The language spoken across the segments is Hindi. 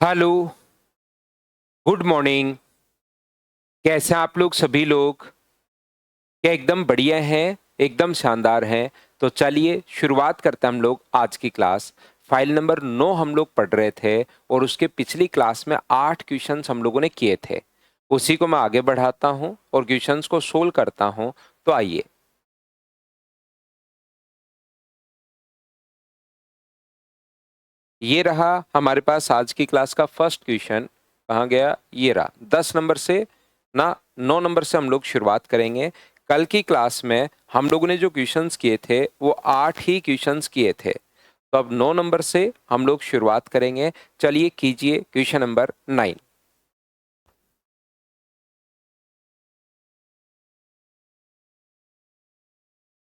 Hello, good morning. कैसे हैं आप लोग सभी लोग? क्या एकदम बढ़िया हैं, एकदम शानदार हैं। तो चलिए शुरुआत करते हैं हम लोग आज की क्लास। फाइल नंबर 9 हम लोग पढ़ रहे थे और उसके पिछली क्लास में 8 क्वेश्चंस हम लोगों ने किए थे। उसी को मैं आगे बढ़ाता हूं और क्वेश्चंस को सोल्व करता हूं। तो आइए, ये रहा हमारे पास आज की क्लास का फर्स्ट क्वेश्चन। कहाँ गया? ये रहा 10 नंबर से ना 9 नंबर से हम लोग शुरुआत करेंगे। कल की क्लास में हम लोगों ने जो क्वेश्चंस किए थे वो 8 ही क्वेश्चंस किए थे। तो अब 9 नंबर से हम लोग शुरुआत करेंगे। चलिए कीजिए question number 9।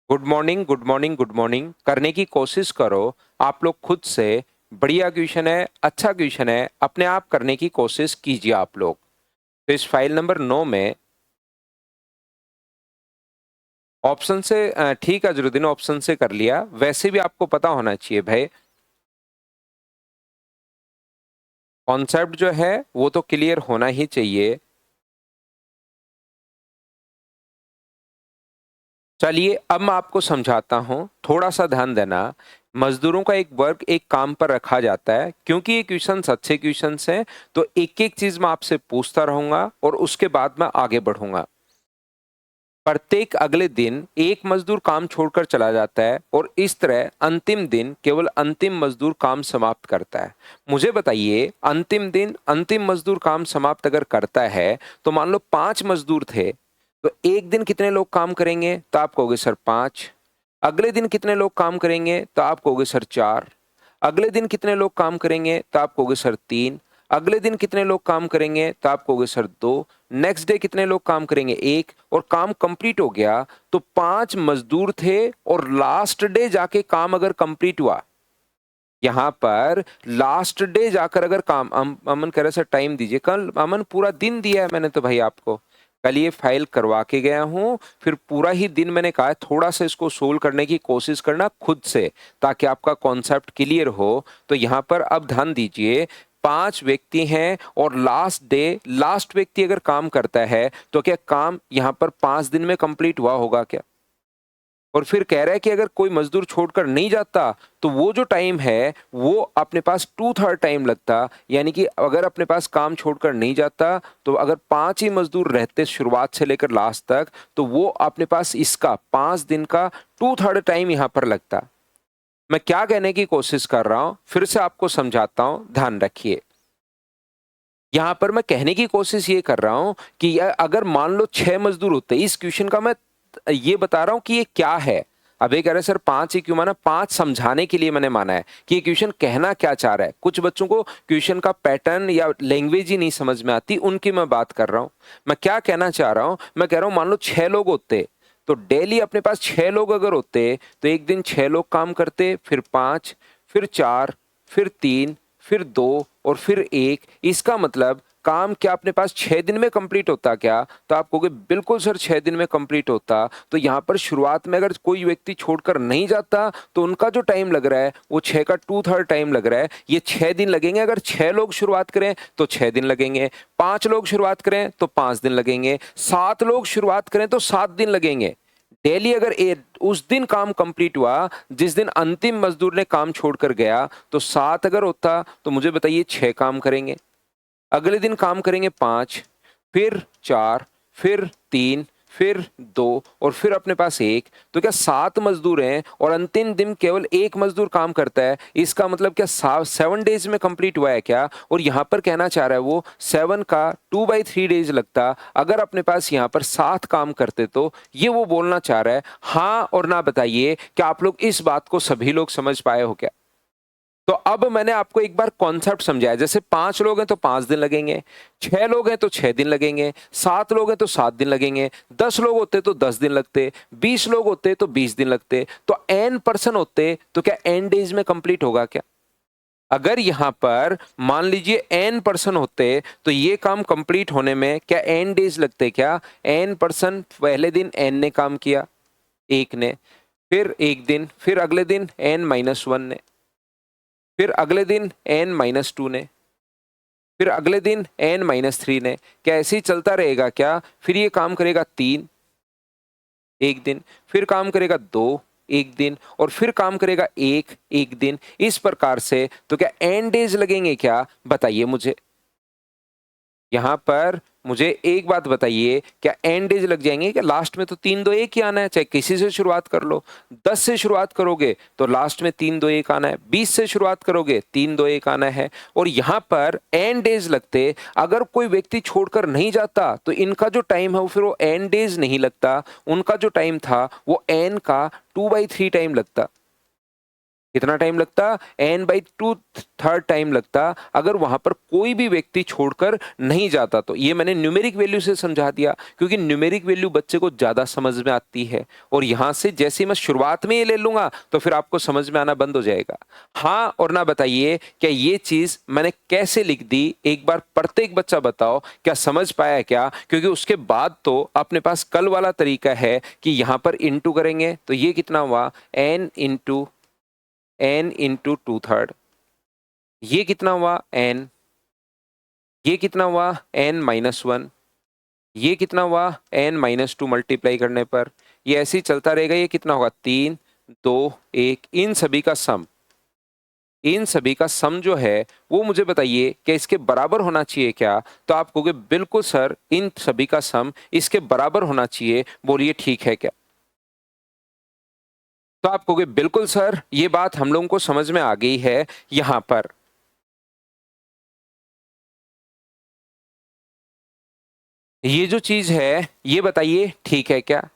Good morning, good morning, good morning. करने की कोशिश करो आप लोग खुद से। बढ़िया क्वेश्चन है, अच्छा क्वेश्चन है, अपने आप करने की कोशिश कीजिए आप लोग। तो इस फाइल नंबर 9 में ऑप्शन से ठीक है अजरुद्दीन, ऑप्शन से कर लिया। वैसे भी आपको पता होना चाहिए भाई, कॉन्सेप्ट जो है वो तो क्लियर होना ही चाहिए। चलिए अब मैं आपको समझाता हूं, थोड़ा सा ध्यान देना। मजदूरों का एक वर्ग एक काम पर रखा जाता है। क्योंकि ये क्वेश्चंस अच्छे क्वेश्चंस हैं तो एक एक चीज मैं आपसे पूछता रहूंगा और उसके बाद मैं आगे बढ़ूंगा। प्रत्येक अगले दिन एक मजदूर काम छोड़कर चला जाता है और इस तरह अंतिम दिन केवल अंतिम मजदूर काम समाप्त करता है। मुझे बताइए, अंतिम दिन अंतिम मजदूर काम समाप्त अगर करता है तो मान लो 5 मजदूर थे, तो एक दिन कितने लोग काम करेंगे? तो आप कहोगे सर 5। अगले दिन कितने लोग काम करेंगे? तो आप कहोगे सर 4। अगले दिन कितने लोग काम करेंगे? तो आप कहोगे सर 3। अगले दिन कितने लोग काम करेंगे? तो आप कहोगे सर 2। नेक्स्ट डे कितने लोग काम करेंगे? 1। और काम कंप्लीट हो गया। तो 5 मजदूर थे और लास्ट डे जाके काम अगर कंप्लीट हुआ, यहां पर लास्ट डे जाकर अगर काम अमन कह रहे सर टाइम दीजिए। कल अमन पूरा दिन दिया है मैंने तो भाई आपको। कल ये फाइल करवा के गया हूं, फिर पूरा ही दिन मैंने कहा है थोड़ा सा इसको सोल्व करने की कोशिश करना खुद से, ताकि आपका कॉन्सेप्ट क्लियर हो। तो यहां पर अब ध्यान दीजिए, 5 व्यक्ति हैं और लास्ट डे लास्ट व्यक्ति अगर काम करता है तो क्या काम यहां पर 5 दिन में कंप्लीट हुआ होगा क्या? और फिर कह रहा है कि अगर कोई मजदूर छोड़कर नहीं जाता तो वो जो टाइम है वो अपने पास 2/3 टाइम लगता। यानी कि अगर अपने पास काम छोड़कर नहीं जाता तो अगर 5 ही मजदूर रहते शुरुआत से लेकर लास्ट तक, तो वो अपने पास इसका 5 दिन का 2/3 टाइम यहां पर लगता। मैं क्या कहने की कोशिश कर रहा हूं, फिर से आपको समझाता हूं, ध्यान रखिए। यहां पर मैं कहने की कोशिश ये कर रहा हूं कि अगर मान लो 6 मजदूर होते, इस क्वेश्चन का मैं ये बता रहा हूं कि ये क्या है। अब ये कह रहे सर 5 ही क्यों माना? 5 समझाने के लिए मैंने माना है कि ये क्वेश्चन कहना क्या चाह रहा है। कुछ बच्चों को क्वेश्चन का पैटर्न या लैंग्वेज ही नहीं समझ में आती, उनकी मैं बात कर रहा हूं। मैं क्या कहना चाह रहा हूं, मैं कह रहा हूं मान लो 6 लोग होते, तो डेली अपने पास 6 लोग अगर होते तो एक दिन 6 लोग काम करते, फिर 5, फिर 4, फिर 3, फिर 2 और फिर 1। इसका मतलब काम क्या अपने पास 6 दिन में कंप्लीट होता क्या? तो आप कहोगे बिल्कुल सर 6 दिन में कंप्लीट होता। तो यहां पर शुरुआत में अगर कोई व्यक्ति छोड़कर नहीं जाता तो उनका जो टाइम लग रहा है वो 6 का 2/3 टाइम लग रहा है। ये 6 दिन लगेंगे। अगर 6 लोग शुरुआत करें तो 6 दिन लगेंगे, 5 लोग शुरुआत करें तो 5 दिन लगेंगे, 7 लोग शुरुआत करें तो 7 दिन लगेंगे। डेली अगर उस दिन काम कंप्लीट हुआ जिस दिन अंतिम मजदूर ने काम छोड़कर गया, तो 7 अगर होता तो मुझे बताइए 6 काम करेंगे। अगले दिन काम करेंगे 5, फिर 4, फिर 3, फिर 2 और फिर अपने पास 1। तो क्या 7 मजदूर हैं और अंतिम दिन केवल 1 मजदूर काम करता है? इसका मतलब क्या 7 डेज में कंप्लीट हुआ है क्या? और यहां पर कहना चाह रहा है वो 7 का 2/3 डेज लगता अगर अपने पास यहां पर 7 काम करते। तो ये वो बोलना चाह रहा है। हाँ और ना बताइए, क्या आप लोग इस बात को सभी लोग समझ पाए हो क्या? तो अब मैंने आपको एक बार कॉन्सेप्ट समझाया। जैसे 5 लोग हैं तो 5 दिन लगेंगे, 6 लोग हैं तो 6 दिन लगेंगे, 7 लोग हैं तो 7 दिन लगेंगे, 10 लोग होते तो 10 दिन लगते, 20 लोग होते तो 20 दिन लगते। तो n पर्सन होते तो क्या n डेज में कंप्लीट होगा क्या? अगर यहां पर मान लीजिए n पर्सन होते तो ये काम कंप्लीट होने में क्या n डेज लगते क्या? n पर्सन पहले दिन n ने काम किया, एक ने, फिर एक दिन, फिर अगले दिन n-1 ने, फिर अगले दिन n-2 ने, फिर अगले दिन n-3 ने, क्या ऐसे ही चलता रहेगा क्या? फिर ये काम करेगा 3 एक दिन, फिर काम करेगा 2 एक दिन और फिर काम करेगा 1 एक दिन, इस प्रकार से। तो क्या n डेज़ लगेंगे क्या? बताइए मुझे। यहाँ पर मुझे एक बात बताइए, क्या n डेज़ लग जाएँगे क्या? लास्ट में तो 3, 2, 1 ही आना है, चाहे किसी से शुरुआत कर लो। 10 से शुरुआत करोगे तो लास्ट में 3, 2, 1 आना है। 20 से शुरुआत करोगे 3, 2, 1 आना है। और यहाँ पर n डेज़ लगते, अगर कोई व्यक्ति छोड़कर नहीं जाता तो इनका जो टाइम है वो फिर वो n डेज़ नहीं लगता, उनका जो टाइम था वो n का 2/3 टाइम लगता। कितना टाइम लगता? n/2 थर्ड टाइम लगता, अगर वहां पर कोई भी व्यक्ति छोड़कर नहीं जाता तो। ये मैंने न्यूमेरिक वैल्यू से समझा दिया, क्योंकि न्यूमेरिक वैल्यू बच्चे को ज्यादा समझ में आती है। और यहां से जैसे ही मैं शुरुआत में ये ले लूंगा तो फिर आपको समझ में आना बंद हो जाएगा। हाँ और ना बताइए, क्या ये चीज मैंने कैसे लिख दी? एक बार प्रत्येक बच्चा बताओ, क्या समझ पाया क्या? क्योंकि उसके बाद तो अपने पास कल वाला तरीका है कि यहां पर इंटू करेंगे, तो ये कितना हुआ? n into n into 2/3। ये कितना हुआ? n। ये कितना हुआ? n-1। ये कितना हुआ? n-2 मल्टीप्लाई करने पर। ये ऐसे ही चलता रहेगा। ये कितना होगा? 3, 2, 1। इन सभी का सम जो है वो मुझे बताइए, क्या इसके बराबर होना चाहिए क्या? तो आप कहोगे बिल्कुल सर, इन सभी का सम इसके बराबर होना चाहिए। बोलिए ठीक है क्या? तो आप कहोगे बिल्कुल सर, ये बात हम लोगों को समझ में आ गई है। यहां पर ये जो चीज है, ये बताइए ठीक है क्या?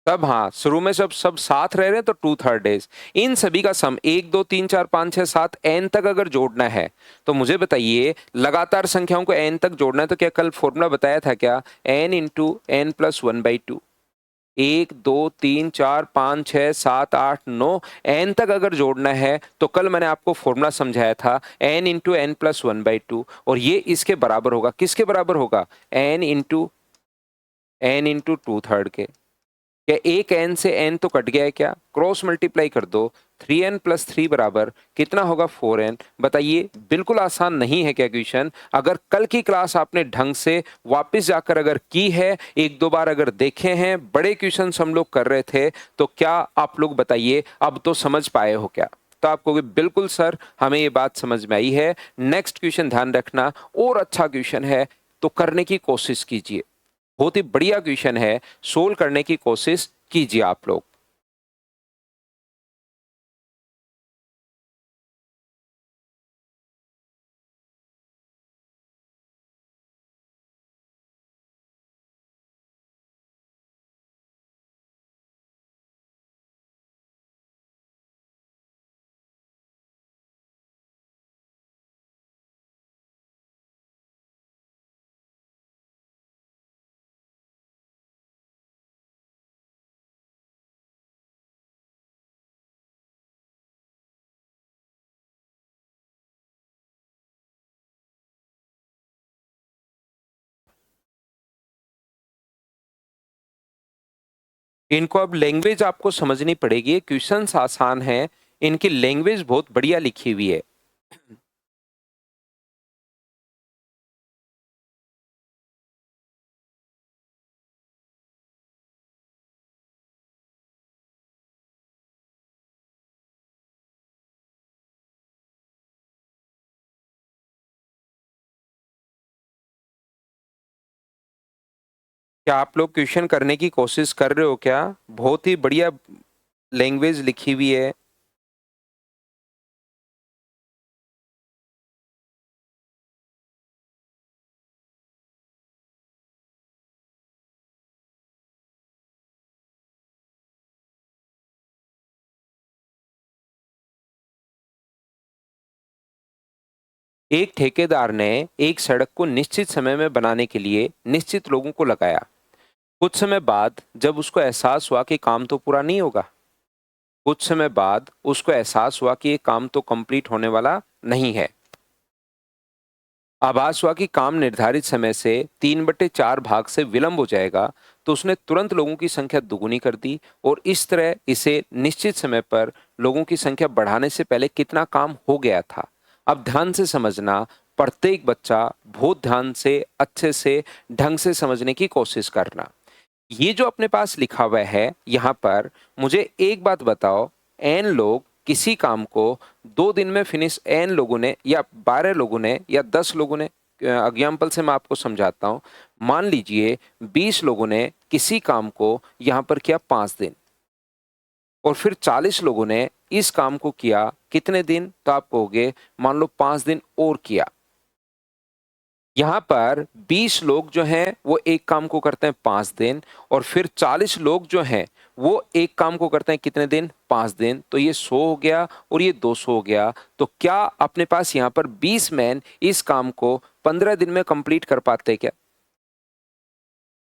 तब हाँ, शुरू में जब सब साथ रह रहे हैं तो 2/3 डेज। इन सभी का सम 1, 2, 3, 4, 5, 6, 7 n तक अगर जोड़ना है तो मुझे बताइए, लगातार संख्याओं को n तक जोड़ना है तो क्या कल फॉर्मूला बताया था क्या? n into n plus 1/2। 1, 2, 3, 4, 5, 6, 7, 8, 9 n तक अगर जोड़ना है तो कल मैंने आपको फॉर्मूला समझाया था n इंटू n प्लस 1/2। और ये इसके बराबर होगा, किसके बराबर होगा? n इंटू 2/3 के। क्या एक n से n तो कट गया है क्या? क्रॉस मल्टीप्लाई कर दो। 3n प्लस 3 बराबर कितना होगा? 4n। बताइए, बिल्कुल आसान नहीं है क्या क्वेश्चन? अगर कल की क्लास आपने ढंग से वापस जाकर अगर की है, एक दो बार अगर देखे हैं, बड़े क्वेश्चन हम लोग कर रहे थे, तो क्या आप लोग बताइए अब तो समझ पाए हो क्या? तो आप कहोगे बिल्कुल सर, हमें ये बात समझ में आई है। नेक्स्ट क्वेश्चन ध्यान रखना, और अच्छा क्वेश्चन है तो करने की कोशिश कीजिए। बहुत ही बढ़िया क्वेश्चन है, सोल्व करने की कोशिश कीजिए आप लोग। इनको अब लैंग्वेज आपको समझनी पड़ेगी। क्वेश्चंस आसान हैं, इनकी लैंग्वेज बहुत बढ़िया लिखी हुई है। क्या आप लोग क्वेश्चन करने की कोशिश कर रहे हो क्या? बहुत ही बढ़िया लैंग्वेज लिखी हुई है। एक ठेकेदार ने एक सड़क को निश्चित समय में बनाने के लिए निश्चित लोगों को लगाया। कुछ समय बाद जब उसको एहसास हुआ कि काम तो पूरा नहीं होगा, कुछ समय बाद उसको एहसास हुआ कि ये काम तो कंप्लीट होने वाला नहीं है। आभास हुआ कि काम निर्धारित समय से 3/4 भाग से विलंब हो जाएगा, तो उसने तुरंत लोगों की संख्या दुगुनी कर दी और इस तरह इसे निश्चित समय पर लोगों की संख्या बढ़ाने से पहले कितना काम हो गया था। अब ध्यान से समझना, प्रत्येक बच्चा बहुत ध्यान से, अच्छे से, ढंग से समझने की कोशिश करना। ये जो अपने पास लिखा हुआ है यहाँ पर, मुझे एक बात बताओ, एन लोग किसी काम को 2 दिन में फिनिश, एन लोगों ने या 12 लोगों ने या 10 लोगों ने, एग्जाम्पल से मैं आपको समझाता हूँ। मान लीजिए 20 लोगों ने किसी काम को यहाँ पर किया 5 दिन और फिर 40 लोगों ने इस काम को किया कितने दिन, तो आप कहोगे मान लो 5 दिन और किया। यहाँ पर 20 लोग जो हैं वो एक काम को करते हैं 5 दिन और फिर 40 लोग जो हैं वो एक काम को करते हैं कितने दिन, 5 दिन। तो ये 100 हो गया और ये 200 हो गया। तो क्या अपने पास यहाँ पर 20 मैन इस काम को 15 दिन में कंप्लीट कर पाते क्या?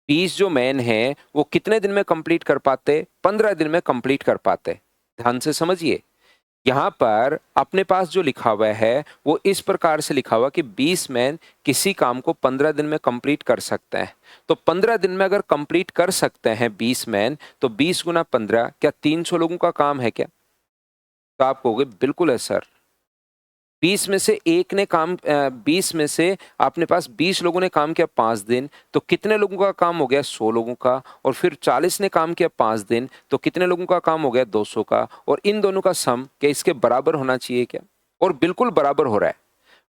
20 जो मैन हैं वो कितने दिन में कंप्लीट कर पाते? 15 दिन में कंप्लीट कर पाते। ध्यान से समझिए, यहाँ पर अपने पास जो लिखा हुआ है वो इस प्रकार से लिखा हुआ कि 20 मैन किसी काम को 15 दिन में कंप्लीट कर सकते हैं। तो 15 दिन में अगर कंप्लीट कर सकते हैं 20 मैन, तो 20 गुना 15 क्या 300 लोगों का काम है क्या? तो आप कहोगे बिल्कुल है सर। 20 में से एक ने काम 20 में से आपने पास 20 लोगों ने काम किया 5 दिन, तो कितने लोगों का काम हो गया? 100 लोगों का। और फिर 40 ने काम किया 5 दिन, तो कितने लोगों का काम हो गया? 200 का। और इन दोनों का सम क्या इसके बराबर होना चाहिए क्या? और बिल्कुल बराबर हो रहा है।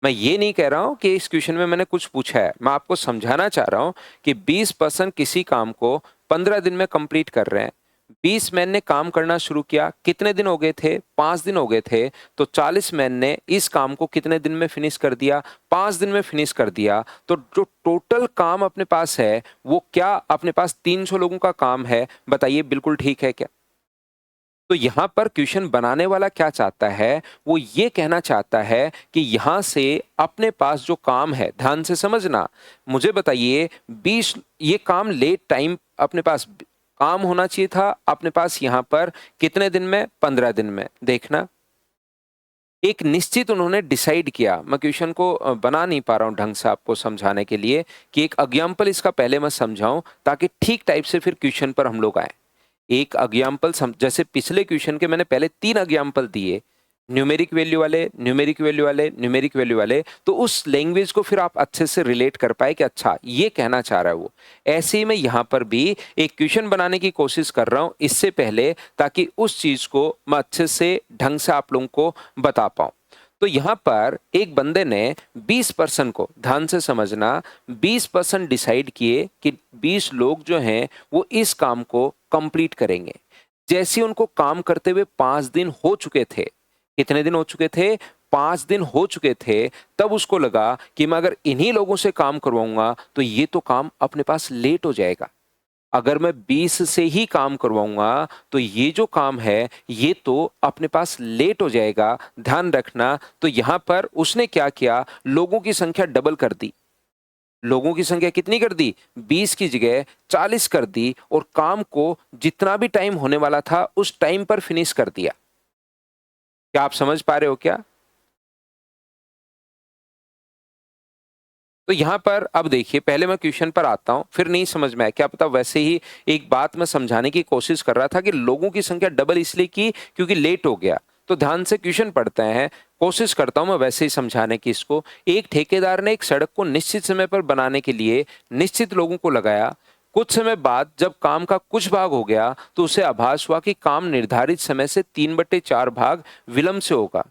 मैं ये नहीं कह रहा हूं कि इस क्वेश्चन में मैंने कुछ पूछा है, मैं आपको समझाना चाह रहा हूं कि 20% किसी काम को 15 दिन में कंप्लीट कर रहे हैं। 20 मैन ने काम करना शुरू किया, कितने दिन हो गए थे? 5 दिन हो गए थे। तो 40 मैन ने इस काम को कितने दिन में फिनिश कर दिया? 5 दिन में फिनिश कर दिया। तो जो टोटल काम अपने पास है वो क्या अपने पास 300 लोगों का काम है? बताइए बिल्कुल ठीक है क्या? तो यहाँ पर क्वेश्चन बनाने वाला क्या चाहता है, वो ये कहना चाहता है कि यहाँ से अपने पास जो काम है, ध्यान से समझना, मुझे बताइए 20 ये काम लेट टाइम अपने पास काम होना चाहिए था अपने पास यहाँ पर कितने दिन में? 15 दिन में। देखना, एक निश्चित उन्होंने डिसाइड किया। मैं क्वेश्चन को बना नहीं पा रहा हूँ ढंग से आपको समझाने के लिए कि एक एग्जाम्पल इसका पहले मैं समझाऊं ताकि ठीक टाइप से फिर क्वेश्चन पर हम लोग आए। एक एग्जाम्पल जैसे पिछले क्वेश्चन के मैंने पहले 3 एग्जाम्पल दिए, न्यूमेरिक वैल्यू वाले, न्यूमेरिक वैल्यू वाले, न्यूमेरिक वैल्यू वाले, तो उस लैंग्वेज को फिर आप अच्छे से रिलेट कर पाए कि अच्छा ये कहना चाह रहा है वो। ऐसे ही मैं यहाँ पर भी एक क्वेश्चन बनाने की कोशिश कर रहा हूँ इससे पहले, ताकि उस चीज को मैं अच्छे से ढंग से आप लोगों को बता पाऊँ। तो यहाँ पर एक बंदे ने 20% को, ध्यान से समझना, 20% डिसाइड किए कि 20 लोग जो हैं वो इस काम को कंप्लीट करेंगे। जैसे उनको काम करते हुए 5 दिन हो चुके थे, कितने दिन हो चुके थे? 5 दिन हो चुके थे। तब उसको लगा कि मैं अगर इन्हीं लोगों से काम करवाऊंगा तो ये तो काम अपने पास लेट हो जाएगा। अगर मैं 20 से ही काम करवाऊंगा तो ये जो काम है ये तो अपने पास लेट हो जाएगा। ध्यान रखना, तो यहां पर उसने क्या किया, लोगों की संख्या डबल कर दी। लोगों की संख्या कितनी कर दी? 20 की जगह 40 कर दी और काम को जितना भी टाइम होने वाला था उस टाइम पर फिनिश कर दिया। क्या आप समझ पा रहे हो क्या? तो यहाँ पर अब देखिए, पहले मैं क्वेश्चन पर आता हूँ, फिर नहीं समझ में आया, क्या पता वैसे ही एक बात मैं समझाने की कोशिश कर रहा था कि लोगों की संख्या डबल इसलिए की क्योंकि लेट हो गया। तो ध्यान से क्वेश्चन पढ़ते हैं, कोशिश करता हूं मैं वैसे ही समझाने की इसको। एक ठेकेदार ने एक सड़क को निश्चित समय पर बनाने के लिए निश्चित लोगों को लगाया। कुछ समय बाद जब काम का कुछ भाग हो गया तो उसे आभास हुआ कि काम निर्धारित समय से 3/4 भाग विलंब से होगा।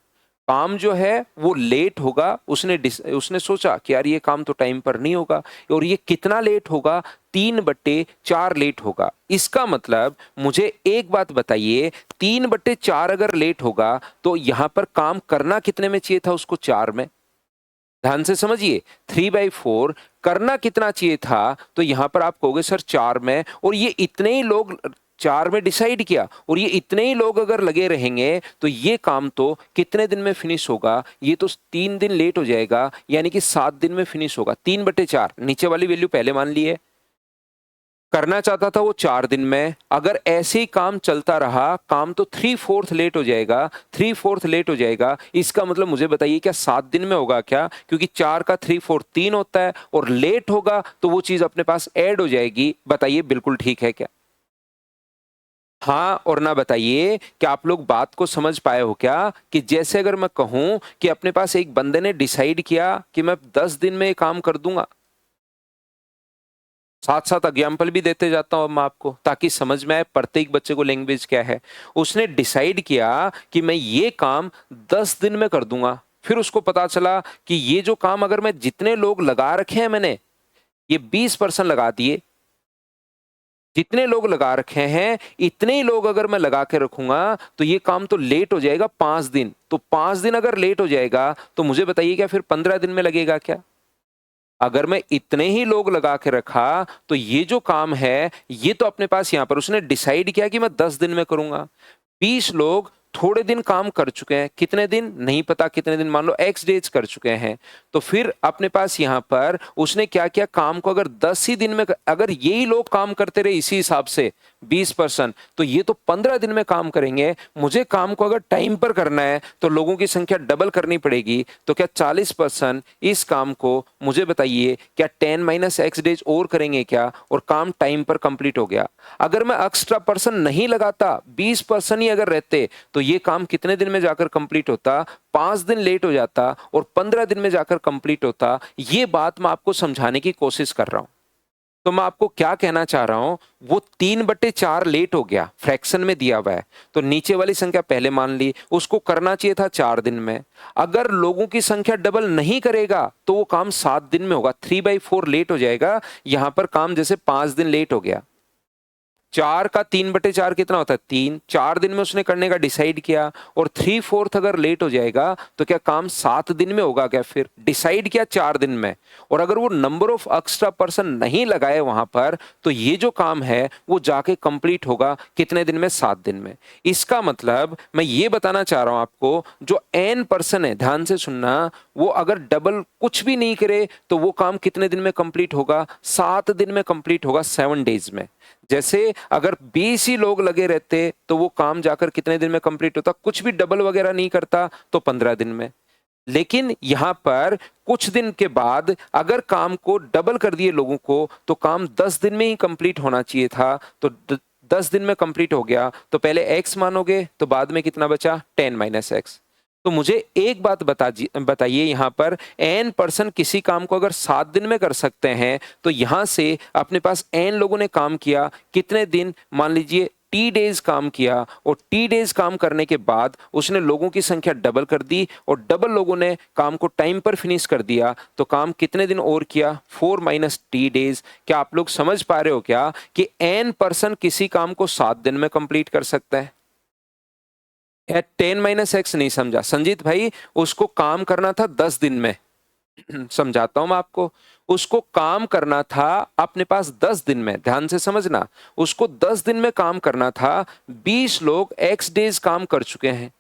काम जो है वो लेट होगा। उसने सोचा कि यार ये काम तो टाइम पर नहीं होगा, और ये कितना लेट होगा? 3/4 लेट होगा। इसका मतलब मुझे एक बात बताइए, 3/4 अगर लेट होगा तो यहां पर काम करना कितने में चाहिए था उसको? 4 में। ध्यान से समझिए, 3/4 करना कितना चाहिए था? तो यहां पर आप कहोगे सर 4 में, और ये इतने ही लोग 4 में डिसाइड किया, और ये इतने ही लोग अगर लगे रहेंगे तो ये काम तो कितने दिन में फिनिश होगा? ये तो 3 दिन लेट हो जाएगा, यानी कि 7 दिन में फिनिश होगा। 3/4 नीचे वाली वैल्यू पहले मान ली है। करना चाहता था वो 4 दिन में, अगर ऐसे ही काम चलता रहा, काम तो 3/4 लेट हो जाएगा, 3/4 लेट हो जाएगा, इसका मतलब मुझे बताइए क्या 7 दिन में होगा क्या? क्योंकि 4 का 3/4 3 होता है और लेट होगा तो वो चीज़ अपने पास ऐड हो जाएगी। बताइए बिल्कुल ठीक है क्या? हाँ और ना बताइए, क्या आप लोग बात को समझ पाए हो क्या? कि जैसे अगर मैं कहूँ कि अपने पास एक बंदे ने डिसाइड किया कि मैं 10 दिन में ये काम कर दूँगा। साथ-साथ एग्जाम्पल भी देते जाता हूँ अब मैं आपको, ताकि समझ में आए प्रत्येक बच्चे को लैंग्वेज क्या है। उसने डिसाइड किया कि मैं ये काम 10 दिन में कर दूँगा। फिर उसको पता चला कि ये जो काम अगर मैं जितने लोग लगा रखे हैं मैंने, ये 20% लगा दिए। जितने लोग लगा रखे हैं, इतने ही लोग अगर मैं लगा के रखूँगा, तो ये काम तो लेट हो जाएगा 5 दिन। तो 5 दिन अगर लेट हो जाएगा, तो मुझे बताइए क्या फिर 15 दिन में लगेगा क्या? अगर मैं इतने ही लोग लगा के रखा, तो ये जो काम है, ये तो अपने पास यहाँ पर उसने डिसाइड किया कि मैं 10 दिन में करूँगा। 20 लोग थोड़े दिन काम कर चुके हैं, कितने दिन? नहीं पता कितने दिन, मान लो एक्स डेज़ कर चुके हैं। तो फिर अपने पास यहाँ पर उसने क्या किया, काम को अगर 10 ही दिन में अगर यही लोग काम करते रहे इसी हिसाब से 20% तो ये तो 15 दिन में काम करेंगे। मुझे काम को अगर टाइम पर करना है, तो लोगों की संख्या डबल करनी पड़ेगी। तो क्या 40% इस काम को मुझे बताइए क्या 10 - x डेज़ और करेंगे क्या? और काम टाइम पर कंप्लीट हो गया। अगर मैं एक्स्ट्रा पर्सन नहीं लगाता, 20% ही अगर रहते, तो ये काम कितने दिन में जाकर कंप्लीट होता? 5 दिन लेट हो जाता और 15 दिन में जाकर कंप्लीट होता। ये बात मैं आपको समझाने की कोशिश कर रहा हूँ। तो मैं आपको क्या कहना चाह रहा हूं, वो 3/4 लेट हो गया, फ्रैक्शन में दिया हुआ है, तो नीचे वाली संख्या पहले मान ली, उसको करना चाहिए था 4 दिन में। अगर लोगों की संख्या डबल नहीं करेगा, तो वो काम 7 दिन में होगा, 3/4 लेट हो जाएगा। यहां पर काम जैसे 5 दिन लेट हो गया। 4 का 3/4 कितना होता है? 3। 4 दिन में उसने करने का डिसाइड किया और 3/4 अगर लेट हो जाएगा, तो क्या काम 7 दिन में होगा क्या फिर? डिसाइड किया 4 दिन में और अगर वो नंबर ऑफ एक्स्ट्रा पर्सन नहीं लगाए वहां पर, तो ये जो काम है वो जाके कंप्लीट होगा कितने दिन में? 7 दिन में। इसका मतलब मैं ये बताना चाह रहा हूं आपको, जो n पर्सन है, ध्यान से सुनना, वो अगर डबल कुछ भी नहीं करे, तो वो काम कितने दिन में कंप्लीट होगा? 7 दिन में कंप्लीट होगा, 7 डेज में। जैसे अगर 20 ही लोग लगे रहते, तो वो काम जाकर कितने दिन में कंप्लीट होता? कुछ भी डबल वगैरह नहीं करता, तो 15 दिन में। लेकिन यहां पर कुछ दिन के बाद अगर काम को डबल कर दिए लोगों को, तो काम 10 दिन में ही कंप्लीट होना चाहिए था। तो 10 दिन में कंप्लीट हो गया, तो पहले x मानोगे, तो बाद में कितना बचा? 10 - x। तो मुझे एक बात बताइए, यहाँ पर n पर्सन किसी काम को अगर 7 दिन में कर सकते हैं, तो यहाँ से अपने पास n लोगों ने काम किया, कितने दिन? मान लीजिए टी डेज काम किया और टी डेज काम करने के बाद उसने लोगों की संख्या डबल कर दी और डबल लोगों ने काम को टाइम पर फिनिश कर दिया, तो काम कितने दिन और किया? 4 - t डेज। क्या आप लोग समझ पा रहे हो क्या कि n पर्सन किसी काम को 7 दिन में कंप्लीट कर सकता है? 10 - x नहीं समझा संजीत भाई, उसको काम करना था 10 दिन में। समझाता हूं मैं आपको, उसको काम करना था अपने पास 10 दिन में, ध्यान से समझना, उसको 10 दिन में काम करना था। 20 लोग x डेज काम कर चुके हैं,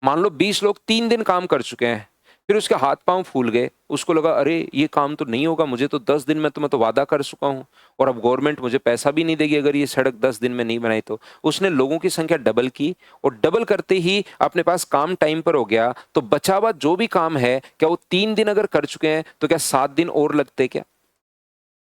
मान लो 20 लोग 3 दिन काम कर चुके हैं, फिर उसके हाथ पांव फूल गए, उसको लगा अरे ये काम तो नहीं होगा, मुझे तो 10 दिन में, तो मैं तो वादा कर चुका हूं और अब गवर्नमेंट मुझे पैसा भी नहीं देगी अगर ये सड़क 10 दिन में नहीं बनाई तो। उसने लोगों की संख्या डबल की और डबल करते ही अपने पास काम टाइम पर हो गया, तो बचा हुआ जो भी काम है, क्या वो 3 दिन अगर कर चुके हैं, तो क्या 7 दिन और लगते क्या?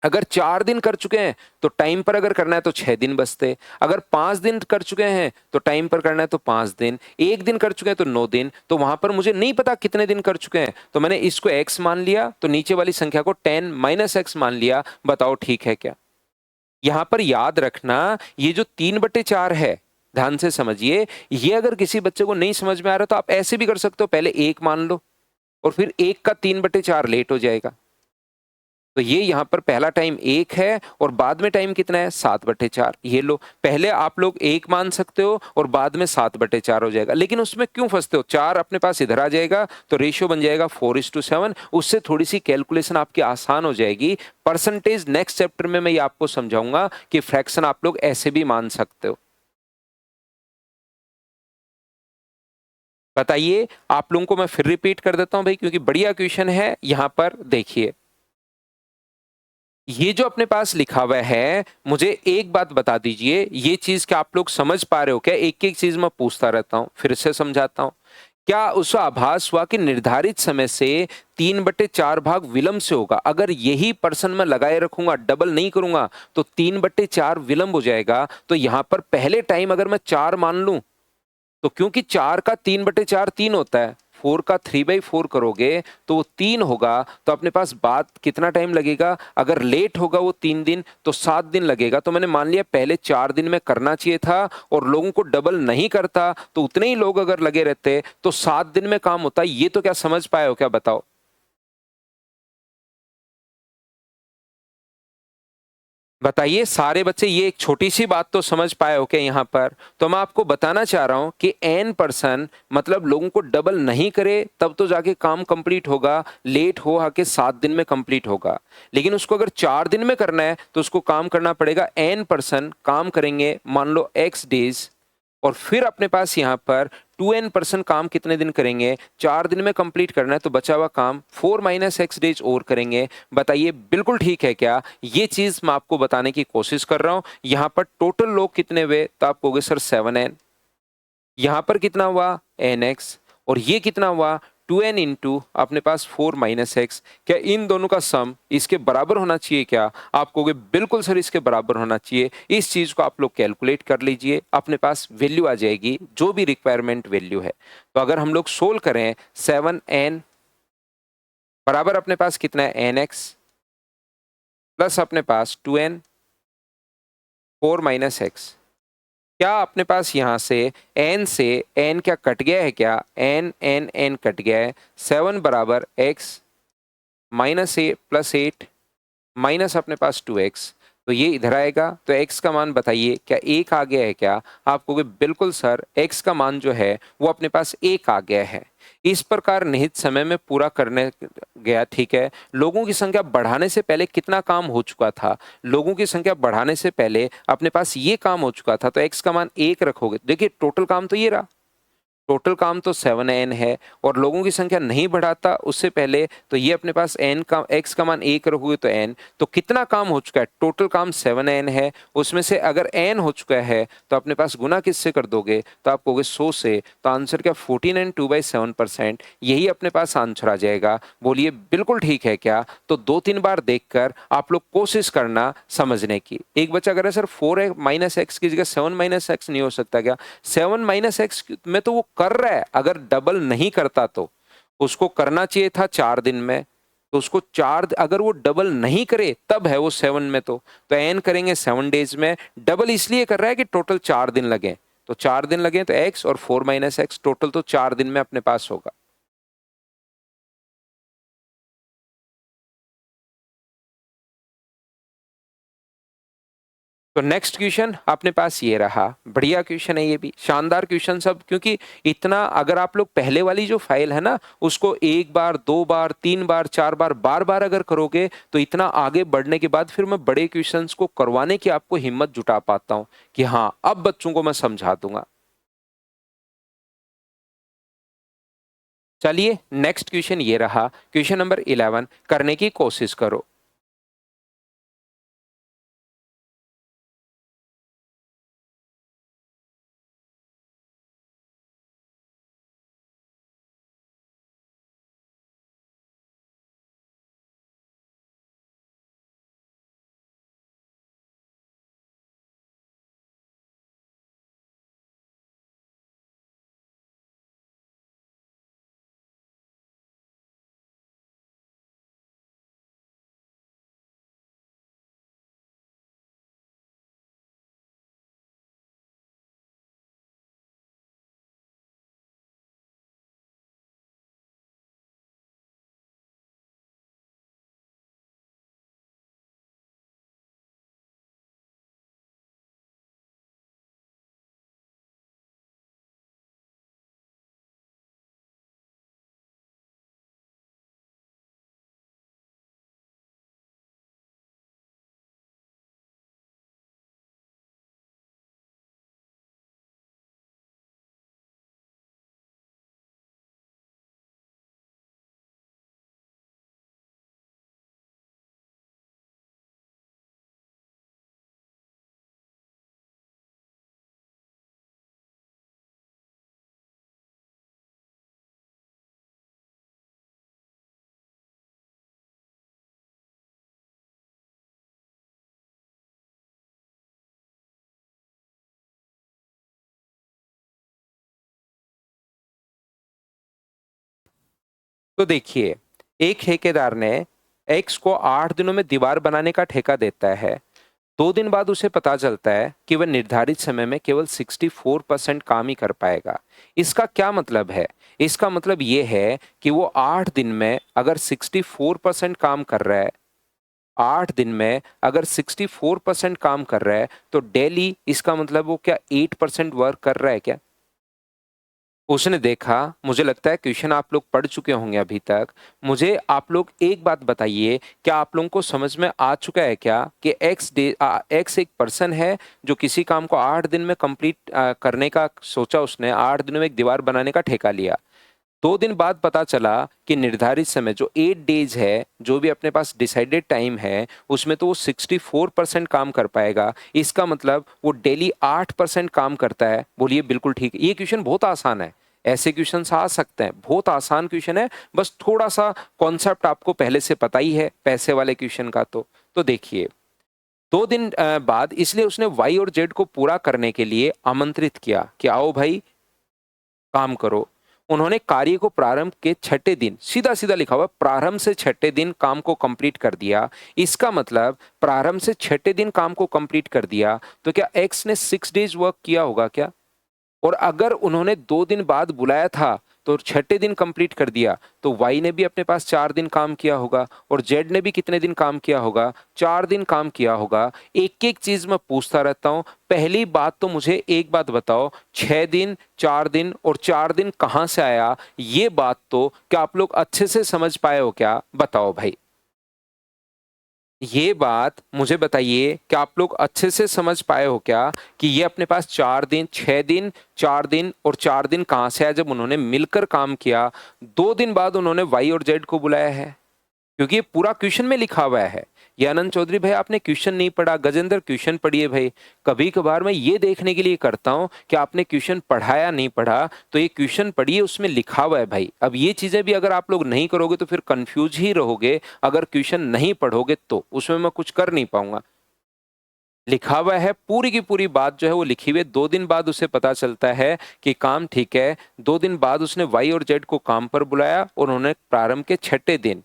अगर 4 दिन कर चुके हैं, तो टाइम पर अगर करना है तो 6 दिन बचते। अगर 5 दिन कर चुके हैं, तो टाइम पर करना है तो 5 दिन। 1 दिन कर चुके हैं तो 9 दिन। तो वहां पर मुझे नहीं पता कितने दिन कर चुके हैं, तो मैंने इसको x मान लिया, तो नीचे वाली संख्या को 10 - x मान लिया। बताओ ठीक है क्या? यहां पर याद रखना, ये जो 3/4 है, ध्यान से समझिए, ये अगर किसी बच्चे को नहीं समझ में आ रहा तो आप ऐसे भी कर सकते हो, पहले 1 मान लो और फिर 1 का 3/4 लेट हो जाएगा। तो ये यहाँ पर पहला टाइम 1 है और बाद में टाइम कितना है? 7/4। ये लो, पहले आप लोग 1 मान सकते हो और बाद में 7/4 हो जाएगा। लेकिन उसमें क्यों फंसते हो? 4 अपने पास इधर आ जाएगा, तो रेशियो बन जाएगा 4:7। उससे थोड़ी सी कैलकुलेशन आपकी आसान हो जाएगी। परसेंटेज नेक्स्ट चैप्टर में मैं ये आपको समझाऊंगा कि फ्रैक्शन आप लोग ऐसे भी मान सकते हो। बताइए, आप लोगों को मैं फिर रिपीट कर देता हूं भाई, क्योंकि बढ़िया क्वेश्चन है। यहां पर देखिए, ये जो अपने पास लिखा हुआ है, मुझे एक बात बता दीजिए, ये चीज़ क्या आप लोग समझ पा रहे हो क्या? एक-एक चीज़ मैं पूछता रहता हूँ, फिर से समझाता हूँ। क्या उसको आभास हुआ कि निर्धारित समय से 3/4 भाग विलंब से होगा? अगर यही पर्सन मैं लगाए रखूँगा, डबल नहीं करूँगा, तो 3/4 विलंब हो जाएगा। तो यहाँ पर पहले टाइम अगर मैं 4 मान लूँ, तो क्योंकि 4 का 3/4 3 होता है, 4 का 3/4 करोगे तो वो 3 होगा, तो अपने पास बाद कितना टाइम लगेगा? अगर लेट होगा वो 3 दिन तो 7 दिन लगेगा। तो मैंने मान लिया पहले 4 दिन में करना चाहिए था और लोगों को डबल नहीं करता, तो उतने ही लोग अगर लगे रहते तो 7 दिन में काम होता। ये तो क्या समझ पाए हो क्या बताओ? बताइए सारे बच्चे ये एक छोटी-सी बात तो समझ पाए हो क्या यहाँ पर? तो मैं आपको बताना चाह रहा हूँ कि एन पर्सन मतलब लोगों को डबल नहीं करे तब तो जाके काम कंप्लीट होगा, लेट हो आके 7 दिन में कंप्लीट होगा। लेकिन उसको अगर 4 दिन में करना है तो उसको काम करना पड़ेगा एन पर्सन काम करेंगे मान लो एक्स डेज़ और फिर अपने पास यहाँ पर 2n पर्सन काम कितने दिन करेंगे? 4 दिन में कंप्लीट करना है तो बचा हुआ काम 4 माइनस एक्स डेज और करेंगे। बताइए बिल्कुल ठीक है क्या? ये चीज़ मैं आपको बताने की कोशिश कर रहा हूँ। यहाँ पर टोटल लोग कितने हुए? तो आप कहोगे सर 7n। यहाँ पर कितना हुआ? nx और ये कितना हुआ? 2n इंटू अपने पास 4 माइनस एक्स। क्या इन दोनों का सम इसके बराबर होना चाहिए क्या? आप कहोगे बिल्कुल सर इसके बराबर होना चाहिए। इस चीज़ को आप लोग कैलकुलेट कर लीजिए, अपने पास वैल्यू आ जाएगी जो भी रिक्वायरमेंट वैल्यू है। तो अगर हम लोग सोल्व करें 7n बराबर अपने पास कितना है? nx प्लस अपने पास 2n 4 माइनस एक्स। क्या अपने पास यहाँ से n से n क्या कट गया है क्या? n कट गया है। 7 बराबर x माइनस ए प्लस 8 माइनस अपने पास 2x। तो ये इधर आएगा तो x का मान बताइए क्या 1 आ गया है क्या? आप कहोगे बिल्कुल सर x का मान जो है वो अपने पास 1 आ गया है। इस प्रकार निहित समय में पूरा करने गया ठीक है। लोगों की संख्या बढ़ाने से पहले कितना काम हो चुका था? लोगों की संख्या बढ़ाने से पहले अपने पास ये काम हो चुका था तो x का मान 1 रखोगे। देखिए टोटल काम तो ये रहा। टोटल काम तो 7n है और लोगों की संख्या नहीं बढ़ाता उससे पहले तो ये अपने पास n का x का मान 1 रखोगे तो n तो कितना काम हो चुका है? टोटल काम 7n है। उसमें से अगर n हो चुका है तो अपने पास गुना किससे कर दोगे? तो आप कहोगे 100 से। तो आंसर क्या 14 एंड 2/7% यही अपने पास आंसर आ जाएगा। बोलिए बिल्कुल ठीक है क्या? तो 2-3 बार देखकर आप लोग कोशिश करना समझने की। एक बच्चा कह रहा है सर 4 माइनस एक्स की जगह 7 माइनस एक्स नहीं हो सकता क्या? 7 माइनस एक्स में तो वो कर रहा है, अगर डबल नहीं करता तो उसको करना चाहिए था 4 दिन में। तो उसको 4 अगर वो डबल नहीं करे तब है वो 7 में तो एन करेंगे 7 डेज में। डबल इसलिए कर रहा है कि टोटल 4 दिन लगे। तो 4 दिन लगे तो एक्स और 4 माइनस एक्स टोटल तो 4 दिन में अपने पास होगा। तो नेक्स्ट क्वेश्चन अपने पास ये रहा। बढ़िया क्वेश्चन है ये भी, शानदार क्वेश्चन सब, क्योंकि इतना अगर आप लोग पहले वाली जो फाइल है ना उसको 1 बार 2 बार 3 बार 4 बार बार-बार अगर करोगे तो इतना आगे बढ़ने के बाद फिर मैं बड़े क्वेश्चंस को करवाने की आपको हिम्मत जुटा पाता हूँ कि हाँ, अब बच्चों को मैं समझा दूँगा। चलिए नेक्स्ट क्वेश्चन ये रहा, क्वेश्चन नंबर 11 करने की कोशिश करो। तो देखिए, एक ठेकेदार ने एक्स को 8 दिनों में दीवार बनाने का ठेका देता है। 2 दिन बाद उसे पता चलता है कि वह निर्धारित समय में केवल 64% काम ही कर पाएगा। इसका क्या मतलब है? इसका मतलब ये है कि वो 8 दिन में अगर 64% काम कर रहा है, 8 दिन में अगर 64% काम कर रहा है, तो डेली इसका मतलब वो क्या 8% वर्क कर रहा है क्या? उसने देखा, मुझे लगता है क्वेश्चन आप लोग पढ़ चुके होंगे अभी तक। मुझे आप लोग एक बात बताइए, क्या आप लोगों को समझ में आ चुका है क्या कि एक्स एक पर्सन है जो किसी काम को 8 दिन में कंप्लीट करने का सोचा, उसने 8 दिनों में एक दीवार बनाने का ठेका लिया। 2 दिन बाद पता चला कि निर्धारित समय जो 8 डेज है, जो भी अपने पास डिसाइडेड टाइम है, उसमें तो वो 64% काम कर पाएगा। इसका मतलब वो डेली 8% काम करता है। बोलिए बिल्कुल ठीक है। ये क्वेश्चन बहुत आसान है। ऐसे क्वेश्चन आ सकते हैं, बहुत आसान क्वेश्चन है। बस थोड़ा सा कॉन्सेप्ट आपको पहले से पता ही है पैसे वाले क्वेश्चन का। तो देखिए, 2 दिन बाद इसलिए उसने वाई और जेड को पूरा करने के लिए आमंत्रित किया कि आओ भाई काम करो। उन्होंने कार्य को प्रारंभ के छठे दिन, सीधा सीधा लिखा हुआ, प्रारंभ से छठे दिन काम को कंप्लीट कर दिया। इसका मतलब प्रारंभ से छठे दिन काम को कंप्लीट कर दिया, तो क्या एक्स ने 6 डेज वर्क किया होगा क्या? और अगर उन्होंने 2 दिन बाद बुलाया था तो छठे दिन कंप्लीट कर दिया, तो वाई ने भी अपने पास 4 दिन काम किया होगा और जेड ने भी कितने दिन काम किया होगा? 4 दिन काम किया होगा। एक एक चीज मैं पूछता रहता हूं। पहली बात तो मुझे एक बात बताओ, 6 दिन, 4 दिन और 4 दिन कहां से आया? ये बात तो क्या आप लोग अच्छे से समझ पाए हो क्या? बताओ भाई। ये बात मुझे बताइए कि आप लोग अच्छे से समझ पाए हो क्या कि ये अपने पास 4 दिन, 6 दिन, 4 दिन और 4 दिन कहां से आया? जब उन्होंने मिलकर काम किया, 2 दिन बाद उन्होंने वाई और जेड को बुलाया है, क्योंकि ये पूरा क्वेश्चन में लिखा हुआ है। ये आनंद चौधरी भाई, आपने क्वेश्चन नहीं पढ़ा। गजेंद्र, क्वेश्चन पढ़िए भाई। कभी कभार मैं ये देखने के लिए करता हूं कि आपने क्वेश्चन पढ़ा या नहीं पढ़ा, तो ये क्वेश्चन पढ़िए, उसमें लिखा हुआ है भाई। अब ये चीजें भी अगर आप लोग नहीं करोगे तो फिर कंफ्यूज ही रहोगे। अगर क्वेश्चन नहीं पढ़ोगे तो उसमें मैं कुछ कर नहीं पाऊंगा। लिखा हुआ है, पूरी की पूरी बात जो है वो लिखी हुई है। 2 दिन बाद उसे पता चलता है कि काम ठीक है। 2 दिन बाद उसने वाई और जेड को काम पर बुलाया और उन्होंने प्रारंभ के छठे दिन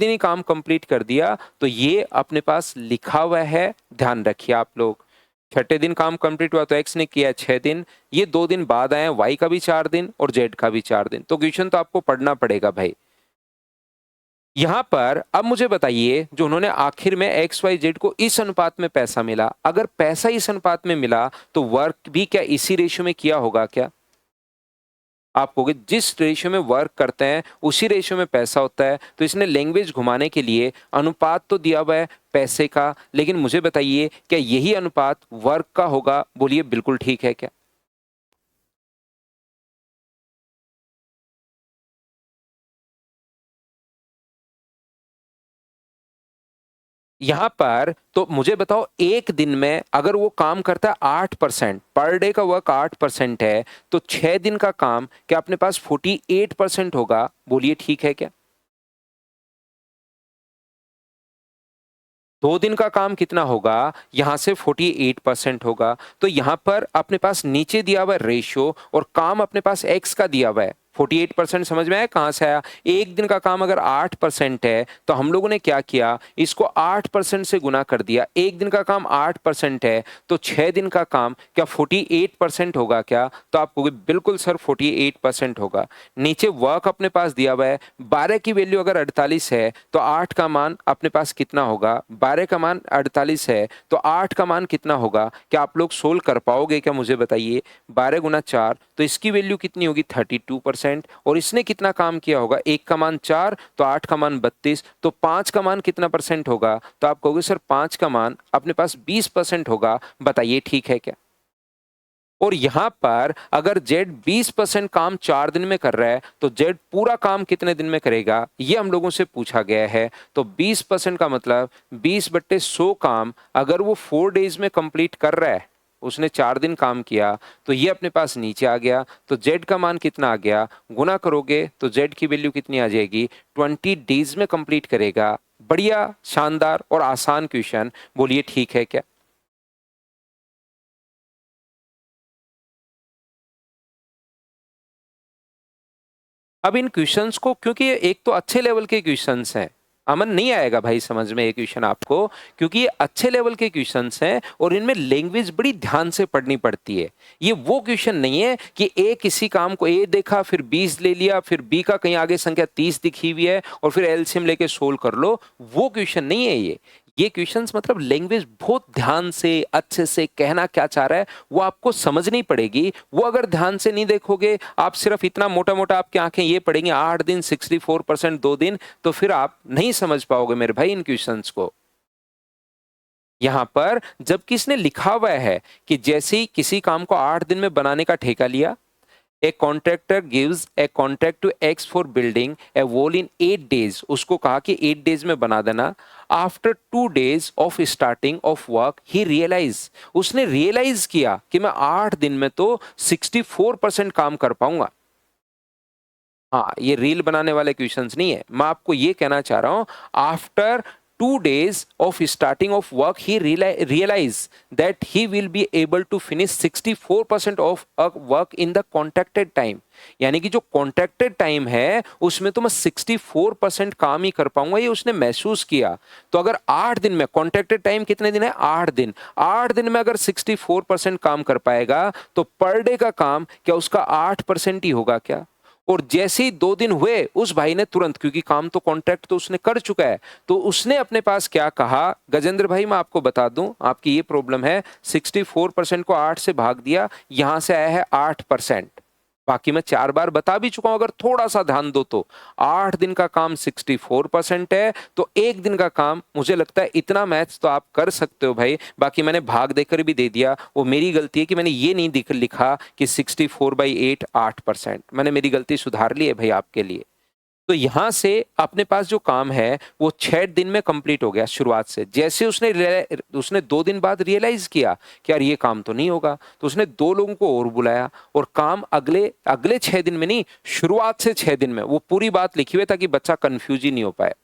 ही काम कंप्लीट कर दिया। तो ये अपने पास लिखा हुआ है, ध्यान रखिए आप लोग। छठे दिन काम कंप्लीट हुआ तो एक्स ने किया 6 दिन। ये 2 दिन बाद आए, वाई का भी 4 दिन और जेड का भी 4 दिन। तो क्वेश्चन तो आपको पढ़ना पड़ेगा भाई। यहां पर अब मुझे बताइए, जो उन्होंने आखिर में एक्स वाई जेड को इस अनुपात में पैसा मिला, अगर पैसा इस अनुपात में मिला तो वर्क भी क्या इसी रेशियो में किया होगा क्या? आप कहोगे जिस रेशियो में वर्क करते हैं उसी रेशियो में पैसा होता है, तो इसने लैंग्वेज घुमाने के लिए अनुपात तो दिया हुआ है पैसे का, लेकिन मुझे बताइए क्या यही अनुपात वर्क का होगा? बोलिए बिल्कुल ठीक है क्या? यहां पर तो मुझे बताओ, एक दिन में अगर वो काम करता है 8%, पर डे का वर्क 8% है, तो 6 दिन का काम क्या अपने पास 48% होगा? बोलिए ठीक है क्या? 2 दिन का काम कितना होगा? यहां से 48% होगा। तो यहां पर अपने पास नीचे दिया हुआ रेशियो और काम अपने पास एक्स का दिया हुआ है। 48% समझ में आया कहां से आया? एक दिन का काम अगर 8% है तो हम लोगों ने क्या किया, इसको 8% से गुना कर दिया। एक दिन का काम 8% है, तो 6 दिन का काम क्या 48% होगा क्या? तो आप कहोगे बिल्कुल सर 48% होगा। नीचे वर्क अपने पास दिया हुआ है, 12 की वैल्यू अगर 48 है तो 8 का मान अपने पास कितना होगा? 12 का मान 48 है तो 8 का मान कितना होगा? क्या आप लोग सोल्व कर पाओगे क्या, मुझे बताइए? 12 गुना 4, तो इसकी वैल्यू कितनी होगी? 32%। और इसने कितना काम किया होगा? एक का मान 4 तो 8 का मान 32, तो 5 का मान कितना परसेंट होगा? तो आप कहोगे सर 5 का मान अपने पास 20% होगा। बताइए ठीक है क्या? और यहां पर अगर जेड 20% काम 4 दिन में कर रहा है, तो जेड पूरा काम कितने दिन में करेगा? ये हम लोगों से पूछा गया है। तो 20% का मतलब 20/100 काम अगर वो 4 डेज में कंप्लीट कर रहा है, उसने 4 दिन काम किया, तो ये अपने पास नीचे आ गया। तो जेड का मान कितना आ गया? गुना करोगे तो जेड की वैल्यू कितनी आ जाएगी? 20 डेज में कंप्लीट करेगा। बढ़िया, शानदार और आसान क्वेश्चन। बोलिए ठीक है क्या? अब इन क्वेश्चंस को, क्योंकि ये एक तो अच्छे लेवल के क्वेश्चंस हैं, अमन नहीं आएगा भाई समझ में ये क्वेश्चन आपको, क्योंकि ये अच्छे लेवल के क्वेश्चंस हैं और इनमें लैंग्वेज बड़ी ध्यान से पढ़नी पड़ती है। ये वो क्वेश्चन नहीं है कि ए किसी काम को ए देखा फिर 20 ले लिया फिर बी का कहीं आगे संख्या 30 दिखी हुई है और फिर एलसीएम लेके सोल्व कर लो, वो क्वेश्चन नहीं है ये क्वेश्चंस मतलब लैंग्वेज बहुत ध्यान से अच्छे से कहना क्या चाह रहा है वो आपको समझनी पड़ेगी। वो अगर ध्यान से नहीं देखोगे, आप सिर्फ इतना मोटा मोटा आपकी आंखें ये पड़ेंगी 8 दिन 64% 2 दिन, तो फिर आप नहीं समझ पाओगे मेरे भाई इन क्वेश्चंस को। यहां पर जबकि इसने लिखा हुआ है कि जैसे ही किसी काम को 8 दिन में बनाने का ठेका लिया, a contractor gives a contract to X for building a wall in 8 days, उसको कहा कि 8 डेज में बना देना। After 2 days of starting of work he realize, उसने रियलाइज किया कि मैं 8 दिन में तो 64% काम कर पाऊंगा। हाँ, ये रील बनाने वाले क्वेश्चंस नहीं है, मैं आपको ये कहना चाह रहा हूं after 2 days of starting of work he realized that he will be able to finish 64% of work in the contracted time। यानी कि जो कॉन्ट्रैक्टेड टाइम है उसमें तो मैं 64% काम ही कर पाऊंगा, ये उसने महसूस किया। तो अगर 8 दिन में, कॉन्ट्रैक्टेड टाइम कितने दिन है 8 दिन, 8 दिन में अगर 64% काम कर पाएगा तो पर डे का काम क्या उसका 8% ही होगा क्या? और जैसे ही 2 दिन हुए उस भाई ने तुरंत, क्योंकि काम तो कॉन्ट्रैक्ट तो उसने कर चुका है, तो उसने अपने पास क्या कहा, गजेंद्र भाई मैं आपको बता दूं आपकी ये प्रॉब्लम है, 64% को 8 से भाग दिया, यहां से आया है 8%। बाकी मैं 4 बार बता भी चुका हूं, अगर थोड़ा सा ध्यान दो तो 8 दिन का काम 64% है, तो एक दिन का काम, मुझे लगता है इतना मैथ्स तो आप कर सकते हो भाई। बाकी मैंने भाग देकर भी दे दिया, वो मेरी गलती है कि मैंने ये नहीं लिखा कि 64/8 8%, मैंने मेरी गलती सुधार ली है भाई आपके लिए। तो यहां से अपने पास जो काम है वो 6 दिन में कंप्लीट हो गया शुरुआत से। जैसे उसने 2 दिन बाद रियलाइज किया कि यार ये काम तो नहीं होगा, तो उसने 2 लोगों को और बुलाया और काम अगले अगले 6 दिन में नहीं, शुरुआत से 6 दिन में, वो पूरी बात लिखी हुई है ताकि बच्चा कंफ्यूज ही नहीं हो पाए।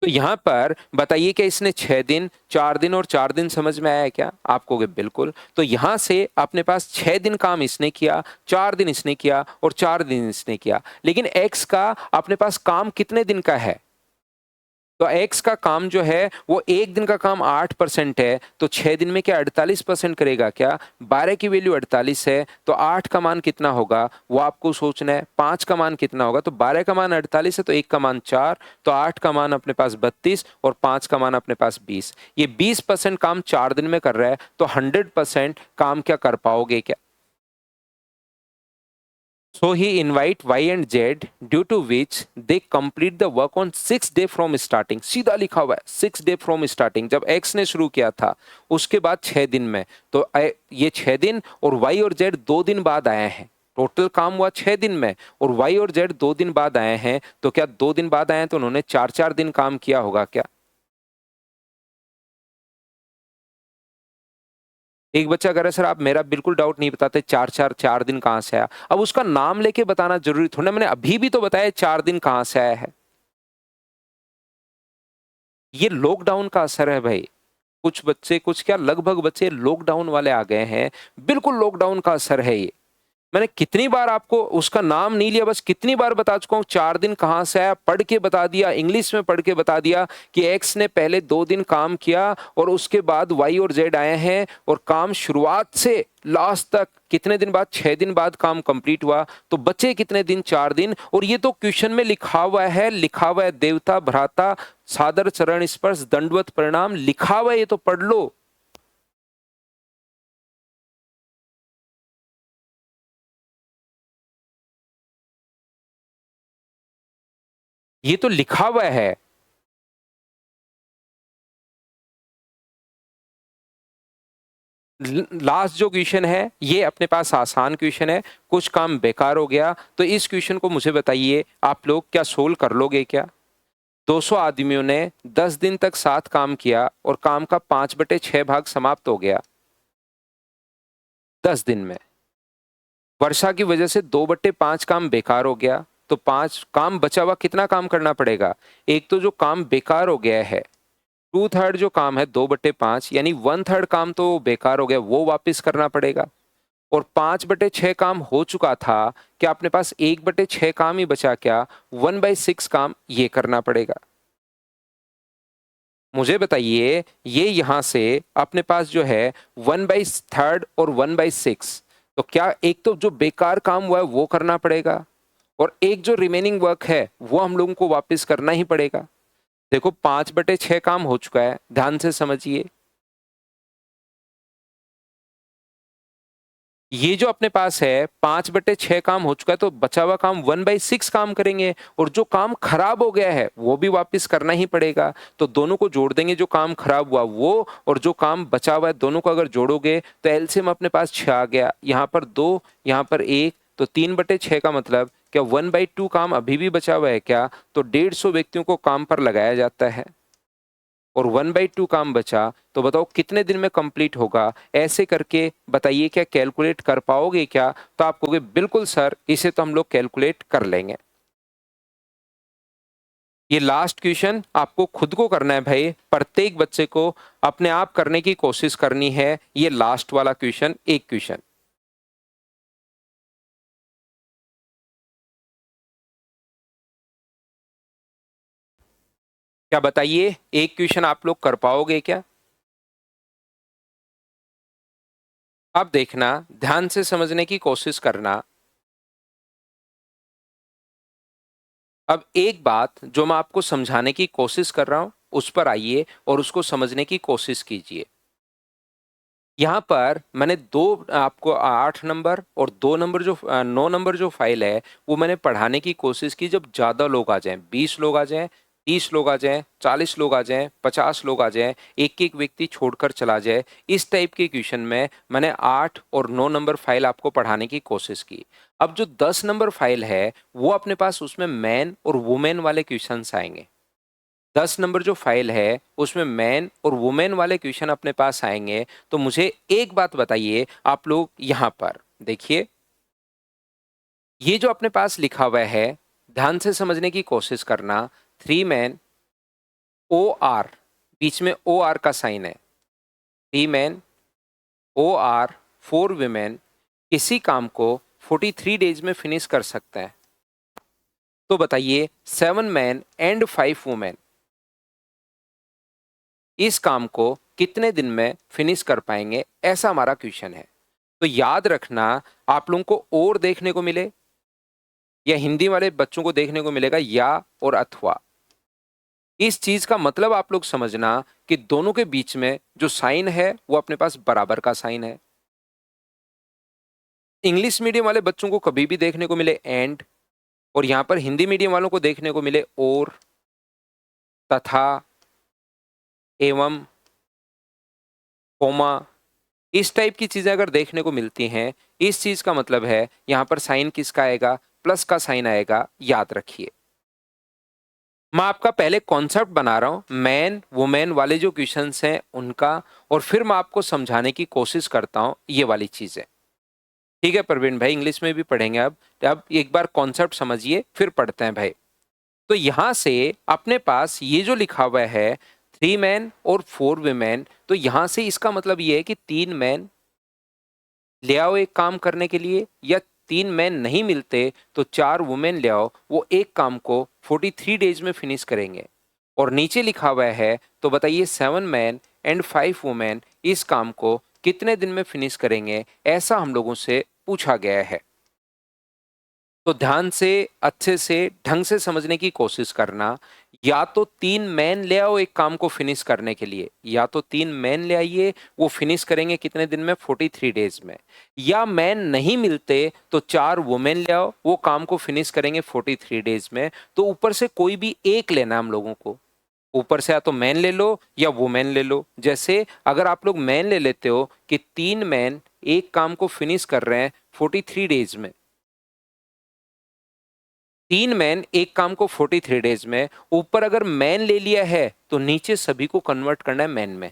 तो यहां पर बताइए कि इसने 6 दिन 4 दिन और 4 दिन समझ में आया है क्या? आप कहोगे बिल्कुल। तो यहां से अपने पास 6 दिन काम इसने किया, 4 दिन इसने किया और 4 दिन इसने किया, लेकिन एक्स का अपने पास काम कितने दिन का है? तो एक्स का काम जो है वो एक दिन का काम 8% है, तो 6 दिन में क्या 48% करेगा क्या? 12 की वैल्यू 48 है, तो 8 का मान कितना होगा वो आपको सोचना है। 5 का मान कितना होगा? तो 12 का मान 48 है तो 1 का मान 4, तो 8 का मान अपने पास 32 और 5 का मान अपने पास 20। ये 20% काम 4 दिन में कर रहा है, तो 100% काम क्या कर पाओगे क्या? So he invite Y and Z, due to which they complete the work on 6 day from starting। सीधा लिखा हुआ है 6 day from starting, जब X ने शुरू किया था उसके बाद 6 दिन में, तो ये 6 दिन और Y और Z 2 दिन बाद आए हैं। टोटल काम हुआ 6 दिन में और Y और Z 2 दिन बाद आए हैं, तो क्या 2 दिन बाद आए हैं तो उन्होंने 4-4 दिन काम किया होगा क्या? एक बच्चा कह रहा है सर आप मेरा बिल्कुल डाउट नहीं बताते, 4 दिन कहां से आया? अब उसका नाम लेके बताना जरूरी थोड़ा ना, मैंने अभी भी तो बताया 4 दिन कहां से आया है। ये लॉकडाउन का असर है भाई। कुछ बच्चे, कुछ क्या लगभग बच्चे लॉकडाउन वाले आ गए हैं, बिल्कुल लॉकडाउन का असर है ये। मैंने कितनी बार आपको उसका नाम नहीं लिया, बस कितनी बार बता चुका हूं 4 दिन कहां से आया, पढ़ के बता दिया, इंग्लिश में पढ़ के बता दिया कि एक्स ने पहले 2 दिन काम किया और उसके बाद वाई और जेड आए हैं और काम शुरुआत से लास्ट तक कितने दिन बाद, 6 दिन बाद काम कंप्लीट हुआ, तो बचे कितने दिन, 4 दिन। और ये तो क्वेश्चन में लिखा हुआ है देवता भ्राता सादर चरण स्पर्श दंडवत परिणाम, लिखा हुआ है, ये तो पढ़ लो। ये तो लिखा हुआ है। लास्ट जो क्वेश्चन है ये अपने पास आसान क्वेश्चन है, कुछ काम बेकार हो गया, तो इस क्वेश्चन को मुझे बताइए आप लोग क्या सोल्व कर लोगे क्या? 200 आदमियों ने 10 दिन तक साथ काम किया और काम का 5/6 भाग समाप्त हो गया 10 दिन में। वर्षा की वजह से 2/5 काम बेकार हो गया, तो 5 काम बचा हुआ कितना काम करना पड़ेगा? एक तो जो काम बेकार हो गया है 2/3 जो काम है 2/5, यानी 1/3 काम तो बेकार हो गया, वो वापस करना पड़ेगा। और 5/6 काम हो चुका था, क्या अपने पास 1/6 काम ही बचा क्या? 1/6 काम ये करना पड़ेगा। मुझे बताइए, ये यहां से अपने पास जो है 1/3 और 1/6, तो क्या एक तो जो बेकार काम हुआ है वो करना पड़ेगा और एक जो रिमेनिंग वर्क है वो हम लोगों को वापस करना ही पड़ेगा। देखो 5/6 काम हो चुका है, ध्यान से समझिए। ये जो अपने पास है 5/6 काम हो चुका है, तो बचा हुआ काम 1/6 काम करेंगे और जो काम खराब हो गया है वो भी वापस करना ही पड़ेगा। तो दोनों को जोड़ देंगे, जो काम खराब हुआ वो और जो काम बचा हुआ है, दोनों को अगर जोड़ोगे तो एलसीएम अपने पास 6 आ गया। यहाँ पर 2, यहाँ पर 1, तो 3/6 का मतलब क्या 1/2 काम अभी भी बचा हुआ है क्या? तो 150 व्यक्तियों को काम पर लगाया जाता है और 1/2 काम बचा, तो बताओ कितने दिन में कंप्लीट होगा? ऐसे करके बताइए, क्या कैलकुलेट कर पाओगे क्या? तो आप कहोगे बिल्कुल सर, इसे तो हम लोग कैलकुलेट कर लेंगे। ये लास्ट क्वेश्चन आपको खुद को करना है भाई, प्रत्येक बच्चे को अपने आप करने की कोशिश करनी है। ये लास्ट वाला क्वेश्चन, एक क्वेश्चन। क्या बताइए, एक क्वेश्चन आप लोग कर पाओगे क्या? अब देखना, ध्यान से समझने की कोशिश करना। अब एक बात जो मैं आपको समझाने की कोशिश कर रहा हूं, उस पर आइए और उसको समझने की कोशिश कीजिए। यहाँ पर मैंने दो आपको 8 नंबर और 2 नंबर जो 9 नंबर जो फाइल है वो मैंने पढ़ाने की कोशिश की। जब ज़्यादा लोग आ जाएं, 20 लोग आ जाएं, 30 लोग आ जाएं, 40 लोग आ जाएं, 50 लोग आ जाएं, एक एक व्यक्ति छोड़कर चला जाए, इस टाइप के क्वेश्चन में मैंने 8 और 9 नंबर फाइल आपको पढ़ाने की कोशिश की। अब जो 10 नंबर फाइल है वो अपने पास, उसमें मैन और वुमेन वाले क्वेश्चन आएंगे। 10 नंबर जो फाइल है उसमें मैन और वुमेन वाले क्वेश्चन अपने पास आएंगे। तो मुझे एक बात बताइए, आप लोग यहां पर देखिए, ये जो अपने पास लिखा हुआ है, ध्यान से समझने की कोशिश करना। 3 मैन, OR, बीच में OR का साइन है। 3 मैन, OR, 4 विमेन किसी काम को 43 डेज में फिनिश कर सकते हैं। तो बताइए, 7 मैन एंड 5 वुमेन इस काम को कितने दिन में फिनिश कर पाएंगे? ऐसा हमारा क्वेश्चन है। तो याद रखना, आप लोगों को और देखने को मिले या हिंदी वाले बच्चों को देखने को मिलेगा या और अथवा, इस चीज का मतलब आप लोग समझना कि दोनों के बीच में जो साइन है वो अपने पास बराबर का साइन है। इंग्लिश मीडियम वाले बच्चों को कभी भी देखने को मिले एंड, और यहां पर हिंदी मीडियम वालों को देखने को मिले और, तथा, एवं, कोमा, इस टाइप की चीजें अगर देखने को मिलती हैं, इस चीज का मतलब है यहां पर साइन किसका आएगा? प्लस का साइन आएगा, याद रखिए। मैं आपका पहले कॉन्सेप्ट बना रहा हूं, मैन वुमेन वाले जो क्वेश्चंस हैं उनका, और फिर मैं आपको समझाने की कोशिश करता हूं ये वाली चीजें। ठीक है प्रवीण भाई, इंग्लिश में भी पढ़ेंगे। अब एक बार कॉन्सेप्ट समझिए फिर पढ़ते हैं भाई। तो यहां से अपने पास ये जो लिखा हुआ है 3 मैन और 4 विमेन, तो यहां से इसका मतलब ये है कि 3 मैन ले आओ एक काम करने के लिए, या 3 मैन नहीं मिलते तो 4 वुमेन ले आओ, वो एक काम को 43 डेज में फिनिश करेंगे। और नीचे लिखा हुआ है, तो बताइए 7 मैन एंड 5 वुमेन इस काम को कितने दिन में फिनिश करेंगे? ऐसा हम लोगों से पूछा गया है। तो ध्यान से, अच्छे से, ढंग से समझने की कोशिश करना। या तो 3 मैन ले आओ एक काम को फिनिश करने के लिए, या तो 3 मैन ले आइए, वो फिनिश करेंगे कितने दिन में? 43 डेज में। या मैन नहीं मिलते तो 4 वुमेन ले आओ, वो काम को फिनिश करेंगे 43 डेज में। तो ऊपर से कोई भी एक लेना हम लोगों को, ऊपर से या तो मैन ले लो या वुमेन ले लो। जैसे अगर आप लोग मैन ले लेते हो कि 3 मैन एक काम को फिनिश कर रहे हैं 43 डेज में, 3 मैन एक काम को 43 डेज में, ऊपर अगर मैन ले लिया है तो नीचे सभी को कन्वर्ट करना है मैन में।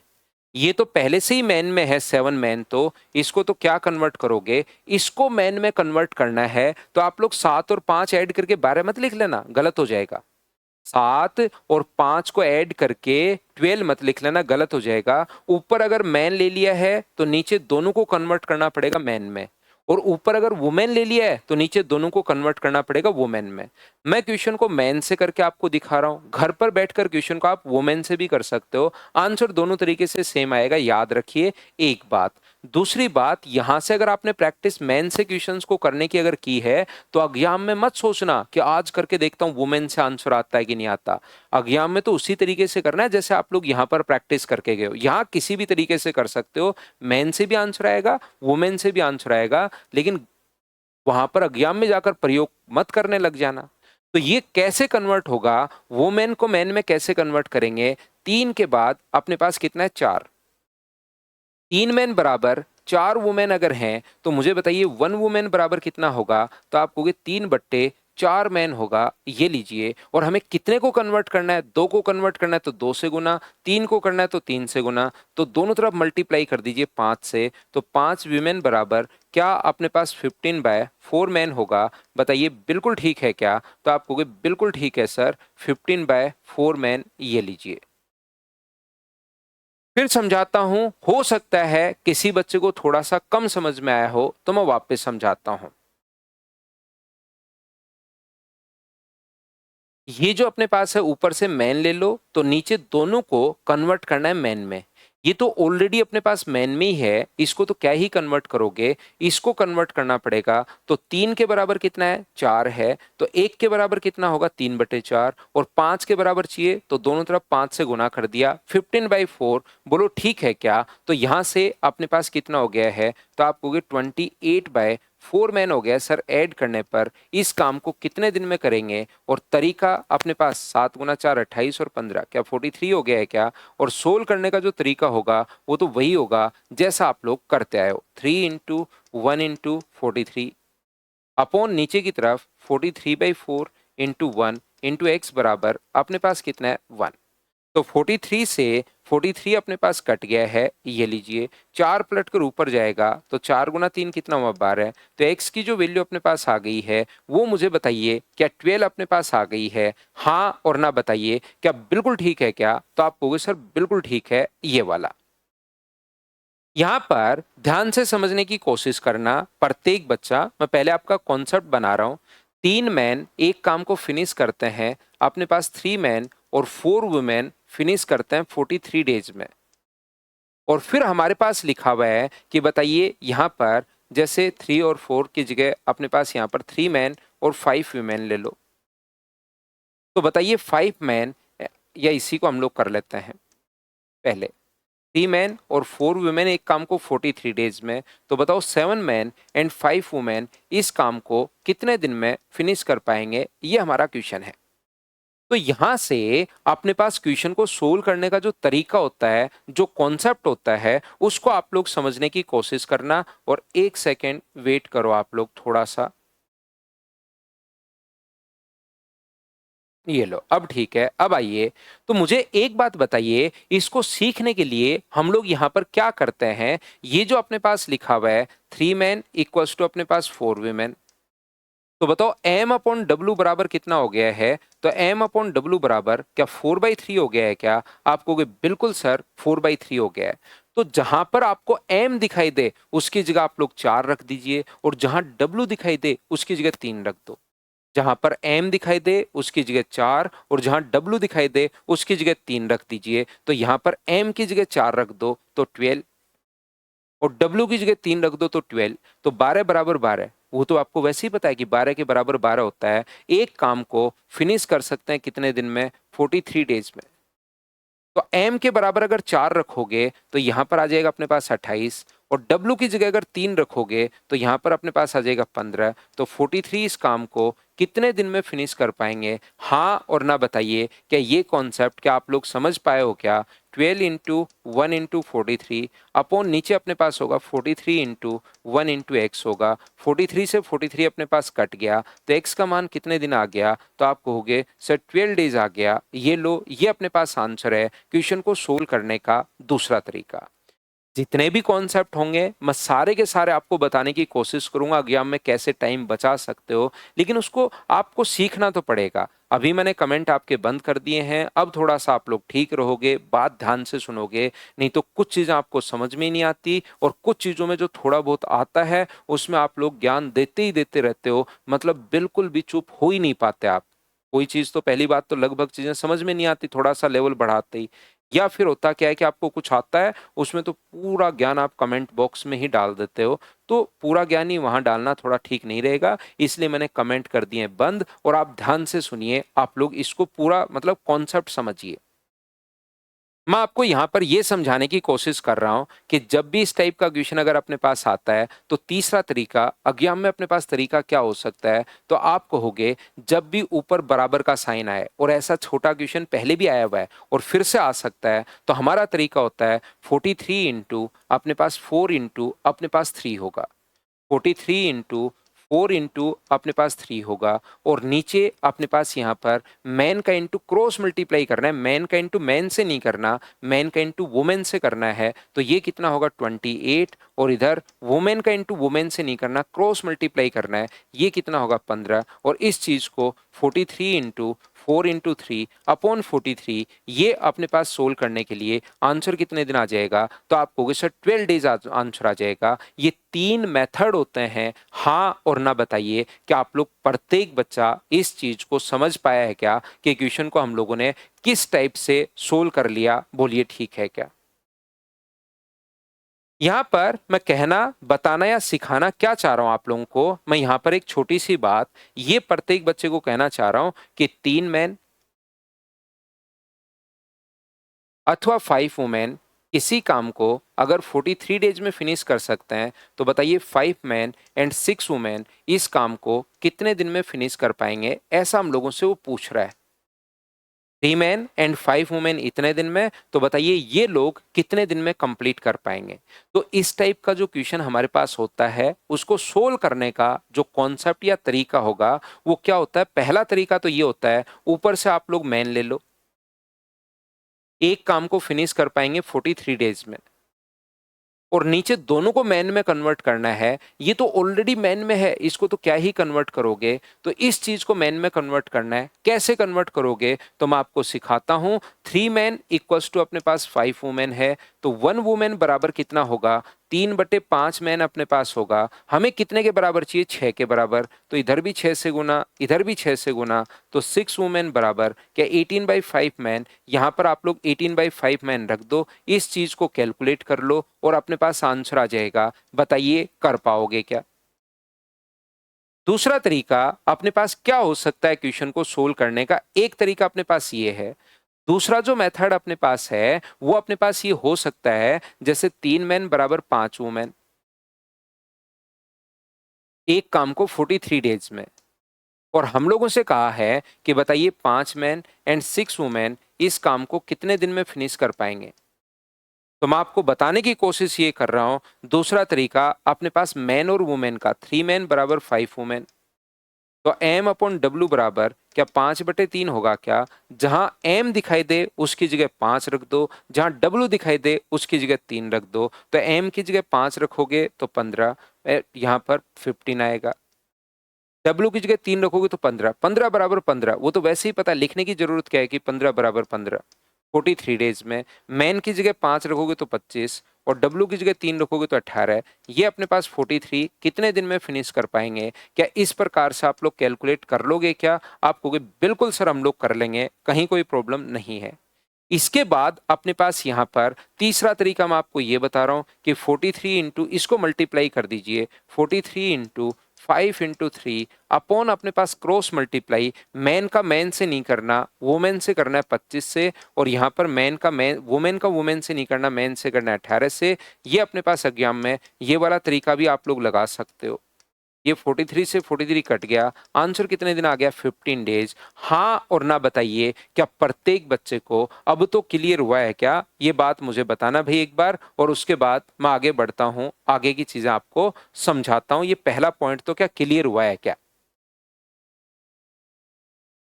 ये तो पहले से ही मैन में है 7 मैन, तो इसको तो क्या कन्वर्ट करोगे? इसको मैन में कन्वर्ट करना है, तो आप लोग 7 और 5 ऐड करके 12 मत लिख लेना, गलत हो जाएगा। 7 और 5 को ऐड करके 12 मत लिख लेना, गलत हो जाएगा। ऊपर अगर मैन ले लिया है तो नीचे दोनों को कन्वर्ट करना पड़ेगा मैन में। और ऊपर अगर वुमेन ले लिया है तो नीचे दोनों को कन्वर्ट करना पड़ेगा वुमेन में। मैं क्वेश्चन को मैन से करके आपको दिखा रहा हूं, घर पर बैठकर क्वेश्चन को आप वुमेन से भी कर सकते हो, आंसर दोनों तरीके से सेम आएगा, याद रखिए एक बात। दूसरी बात, यहां से अगर आपने प्रैक्टिस मैन से क्वेश्चंस को करने की अगर की है तो एग्जाम में मत सोचना कि आज करके देखता हूं वुमेन से आंसर आता है कि नहीं आता। एग्जाम में तो उसी तरीके से करना है जैसे आप लोग यहां पर प्रैक्टिस करके गए हो। यहां किसी भी तरीके से कर सकते हो, मैन से भी आंसर आएगा, वुमेन से भी आंसर आएगा, लेकिन वहां पर एग्जाम में जाकर प्रयोग मत करने लग जाना। तो ये कैसे कन्वर्ट होगा, वुमेन को मैन में कैसे कन्वर्ट करेंगे? 3 के बाद अपने पास कितना है? 4। 3 मैन बराबर 4 वुमेन अगर हैं तो मुझे बताइए 1 वुमेन बराबर कितना होगा? तो आप कहोगे 3/4 मैन होगा। ये लीजिए, और हमें कितने को कन्वर्ट करना है? 2 को कन्वर्ट करना है तो 2 से गुना, 3 को करना है तो 3 से गुना, तो दोनों तरफ मल्टीप्लाई कर दीजिए 5 से, तो 5 वीमेन बराबर क्या अपने पास 15/4 मैन होगा? बताइए बिल्कुल ठीक है क्या? तो आप कहोगे बिल्कुल ठीक है सर, 15/4 मैन। ये लीजिए, फिर समझाता हूं, हो सकता है किसी बच्चे को थोड़ा सा कम समझ में आया हो तो मैं वापस समझाता हूं। ये जो अपने पास है ऊपर से मैन ले लो, तो नीचे दोनों को कन्वर्ट करना है मैन में। ये तो ऑलरेडी अपने पास मैन में ही है, इसको तो क्या ही कन्वर्ट करोगे, इसको कन्वर्ट करना पड़ेगा। तो 3 के बराबर कितना है? 4 है, तो 1 के बराबर कितना होगा? 3/4, और 5 के बराबर चाहिए तो दोनों तरफ 5 से गुना कर दिया, 15/4। बोलो ठीक है क्या? तो यहां से अपने पास कितना हो गया है? तो आप कहोगे 28/4 मैन हो गया सर। ऐड करने पर इस काम को कितने दिन में करेंगे? और तरीका अपने पास 7 गुना 4 28 और 15, क्या 43 हो गया है क्या? और सोल्व करने का जो तरीका होगा वो तो वही होगा जैसा आप लोग करते आए हो, 3 इंटू 1 इंटू 43 अपॉन नीचे की तरफ 43/4 इंटू 1 इंटू एक्स बराबर अपने पास कितना है? 1। तो 43 से 43 अपने पास कट गया है, ये लीजिए, 4 पलट कर ऊपर जाएगा तो 4 गुना 3 कितना हुआ? 12। तो x की जो वैल्यू अपने पास आ गई है वो मुझे बताइए, क्या 12 अपने पास आ गई है? हाँ और ना बताइए, क्या बिल्कुल ठीक है क्या? तो आप कहोगे सर बिल्कुल ठीक है ये वाला। यहां पर ध्यान से समझने की कोशिश करना, प्रत्येक बच्चा, मैं पहले आपका कॉन्सेप्ट बना रहा हूं। 3 मैन एक काम को फिनिश करते हैं, अपने पास 3 मैन और 4 वुमेन फिनिश करते हैं 43 डेज में। और फिर हमारे पास लिखा हुआ है कि बताइए यहां पर जैसे 3 और 4 की जगह अपने पास यहां पर 3 मैन और 5 वुमेन ले लो। तो बताइए 5 मैन, या इसी को हम लोग कर लेते हैं पहले, 3 मैन और 4 वुमेन एक काम को 43 डेज में। तो बताओ 7 मैन एंड 5 वुमेन इस काम को कितने दिन में फिनिश कर पाएंगे? ये हमारा क्वेश्चन है। तो यहां से अपने पास क्वेश्चन को सोल्व करने का जो तरीका होता है, जो कॉन्सेप्ट होता है, उसको आप लोग समझने की कोशिश करना। और 1 सेकेंड वेट करो आप लोग थोड़ा सा। ये लो, अब ठीक है। अब आइए, तो मुझे एक बात बताइए, इसको सीखने के लिए हम लोग यहाँ पर क्या करते हैं? ये जो अपने पास लिखा हुआ है 3 मैन इक्वल्स टू अपने पास 4 वीमेन, तो बताओ m अपॉन डब्ल्यू बराबर कितना हो गया है? तो m अपॉन डब्ल्यू बराबर क्या 4/3 हो गया है क्या? आप कहोगे बिल्कुल सर 4/3 हो गया है। तो जहां पर आपको m दिखाई दे उसकी जगह आप लोग 4 रख दीजिए, और जहां w दिखाई दे उसकी जगह 3 रख दो। जहां पर m दिखाई दे उसकी जगह 4, और जहां w दिखाई दे उसकी जगह 3 रख दीजिए। तो यहां पर m की जगह 4 रख दो तो 12, और W की जगह 3 रख दो तो 12। तो 12 बराबर 12, वो तो आपको वैसे ही पता है कि 12 के बराबर 12 होता है। एक काम को फिनिश कर सकते हैं कितने दिन में? 43 डेज में। तो m के बराबर अगर 4 रखोगे तो यहां पर आ जाएगा अपने पास 28, और w की जगह अगर 3 रखोगे तो यहां पर अपने पास आ जाएगा 15। तो 43 इस काम को कितने दिन में फिनिश कर पाएंगे? हाँ और ना बताइए, क्या ये कॉन्सेप्ट क्या आप लोग समझ पाए हो क्या? 12 इंटू 1 इंटू 43 अपॉन नीचे अपने पास होगा 43 इंटू 1 इंटू एक्स होगा। 43 से 43 अपने पास कट गया तो एक्स का मान कितने दिन आ गया? तो आप कहोगे सर 12 डेज आ गया। ये लो, ये अपने पास आंसर है क्वेश्चन को सोल्व करने का दूसरा तरीका। जितने भी कॉन्सेप्ट होंगे मैं सारे के सारे आपको बताने की कोशिश करूंगा एग्जाम में कैसे टाइम बचा सकते हो, लेकिन उसको आपको सीखना तो पड़ेगा। अभी मैंने कमेंट आपके बंद कर दिए हैं, अब थोड़ा-सा आप लोग ठीक रहोगे, बात ध्यान से सुनोगे, नहीं तो कुछ चीज़ें आपको समझ में ही नहीं आती और कुछ चीज़ों में जो थोड़ा बहुत आता है, उसमें आप लोग ज्ञान देते ही देते रहते हो, मतलब बिल्कुल भी चुप हो ही नहीं पाते आप। कोई चीज़ तो पहली बात तो लगभग चीज़ें समझ में नहीं आती थोड़ा-सा लेवल बढ़ाते ही। या फिर होता क्या है कि आपको कुछ आता है, उसमें तो पूरा ज्ञान आप कमेंट बॉक्स में ही डाल देते हो, तो पूरा ज्ञान ही वहाँ डालना थोड़ा ठीक नहीं रहेगा, इसलिए मैंने कमेंट कर दिए हैं बंद और आप ध्यान से सुनिए, आप लोग इसको पूरा मतलब कॉन्सेप्ट समझिए। मैं आपको यहाँ पर ये समझाने की कोशिश कर रहा हूँ कि जब भी इस टाइप का क्वेश्चन अगर अपने पास आता है, तो तीसरा तरीका एग्जाम में अपने पास तरीका क्या हो सकता है, तो आप कहोगे जब भी ऊपर बराबर का साइन आए और ऐसा छोटा क्वेश्चन पहले भी आया हुआ है और फिर से आ सकता है, तो हमारा तरीका होता है 43 इंटू अपने पास 4 इंटू अपने पास 3 होगा। 43 इंटू 4 इंटू अपने पास 3 होगा और नीचे अपने पास यहाँ पर मैन का इंटू क्रॉस मल्टीप्लाई करना है, मैन का इंटू मैन से नहीं करना, मैन का इंटू वुमेन से करना है, तो ये कितना होगा 28 और इधर वुमेन का इंटू वुमेन से नहीं करना, क्रॉस मल्टीप्लाई करना है, ये कितना होगा 15 और इस चीज को 43 इंटू 4 इंटू 3 अपॉन 43 ये अपने पास सोल्व करने के लिए आंसर कितने दिन आ जाएगा, तो आप कहोगे सर 12 डेज आंसर आ जाएगा। ये 3 मेथड होते हैं, हाँ और ना बताइए कि आप लोग प्रत्येक बच्चा इस चीज को समझ पाया है क्या कि क्वेश्चन को हम लोगों ने किस टाइप से सोल्व कर लिया, बोलिए ठीक है क्या। यहाँ पर मैं कहना, बताना या सिखाना क्या चाह रहा हूं आप लोगों को, मैं यहाँ पर एक छोटी सी बात ये प्रत्येक बच्चे को कहना चाह रहा हूं कि 3 मैन अथवा 5 वुमेन इसी काम को अगर 43 डेज में फिनिश कर सकते हैं, तो बताइए 5 मैन एंड 6 वुमेन इस काम को कितने दिन में फिनिश कर पाएंगे, ऐसा हम लोगों से वो पूछ रहा है। 3 मैन एंड 5 वुमेन इतने दिन में, तो बताइए ये लोग कितने दिन में कंप्लीट कर पाएंगे। तो इस टाइप का जो क्वेश्चन हमारे पास होता है, उसको सोल्व करने का जो कॉन्सेप्ट या तरीका होगा, वो क्या होता है, पहला तरीका तो ये होता है, ऊपर से आप लोग मैन ले लो, एक काम को फिनिश कर पाएंगे 43 डेज में और नीचे दोनों को मैन में कन्वर्ट करना है, ये तो ऑलरेडी मैन में है, इसको तो क्या ही कन्वर्ट करोगे, तो इस चीज को मैन में कन्वर्ट करना है, कैसे कन्वर्ट करोगे तो मैं आपको सिखाता हूं। 3 मैन इक्वल्स टू अपने पास 5 वुमेन है, तो 1 वुमेन बराबर कितना होगा, 3/5 मैन अपने पास होगा, हमें कितने के बराबर चाहिए, 6 के बराबर, तो इधर भी 6 से गुना, इधर भी 6 से गुना, तो 6 वुमेन बराबर क्या 18/5 मैन, यहां पर आप लोग 18/5 मैन रख दो, इस चीज को कैलकुलेट कर लो और अपने पास आंसर आ जाएगा। बताइए कर पाओगे क्या। दूसरा तरीका अपने पास क्या हो सकता है क्वेश्चन को सोल्व करने का, एक तरीका अपने पास ये है, दूसरा जो मेथड अपने पास है वो अपने पास ये हो सकता है, जैसे 3 मैन बराबर 5 वुमेन, एक काम को 43 डेज में, और हम लोगों से कहा है कि बताइए 5 मैन एंड 6 वुमेन इस काम को कितने दिन में फिनिश कर पाएंगे। तो मैं आपको बताने की कोशिश ये कर रहा हूं, दूसरा तरीका अपने पास मैन और वुमेन का, 3 मैन बराबर 5 वुमेन, तो एम अपॉन डब्ल्यू बराबर क्या 5/3 होगा क्या, जहां एम दिखाई दे उसकी जगह 5 रख दो, जहां डब्ल्यू दिखाई दे उसकी जगह 3 रख दो, तो एम की जगह 5 रखोगे तो 15, यहां पर 15 आएगा, डब्ल्यू की जगह 3 रखोगे तो 15, 15 बराबर 15, वो तो वैसे ही पता, लिखने की जरूरत क्या है कि 15 बराबर 15, 43 डेज में, मैन की जगह 5 रखोगे तो 25 और डब्ल्यू की जगह 3 रखोगे तो 18, ये अपने पास 43 कितने दिन में फिनिश कर पाएंगे, क्या इस प्रकार से आप लोग कैलकुलेट कर लोगे क्या, आप कहोगे बिल्कुल सर हम लोग कर लेंगे, कहीं कोई प्रॉब्लम नहीं है। इसके बाद अपने पास यहाँ पर तीसरा तरीका मैं आपको ये बता रहा हूं कि 43 इंटू इसको मल्टीप्लाई कर दीजिए, 43 इंटू 5 इंटू 3 अपॉन अपने पास क्रॉस मल्टीप्लाई, मैन का मैन से नहीं करना, वुमेन से करना है 25 से, और यहाँ पर मैन का मैन, वुमेन का वुमेन से नहीं करना, मैन से करना है 18 से, ये अपने पास एग्जाम में ये वाला तरीका भी आप लोग लगा सकते हो। ये 43 से 43 कट गया, आंसर कितने दिन आ गया, 15 डेज। हाँ और ना बताइए क्या प्रत्येक बच्चे को अब तो क्लियर हुआ है क्या, ये बात मुझे बताना भाई एक बार, और उसके बाद मैं आगे बढ़ता हूं, आगे की चीजें आपको समझाता हूं। ये पहला पॉइंट तो क्या क्लियर हुआ है क्या।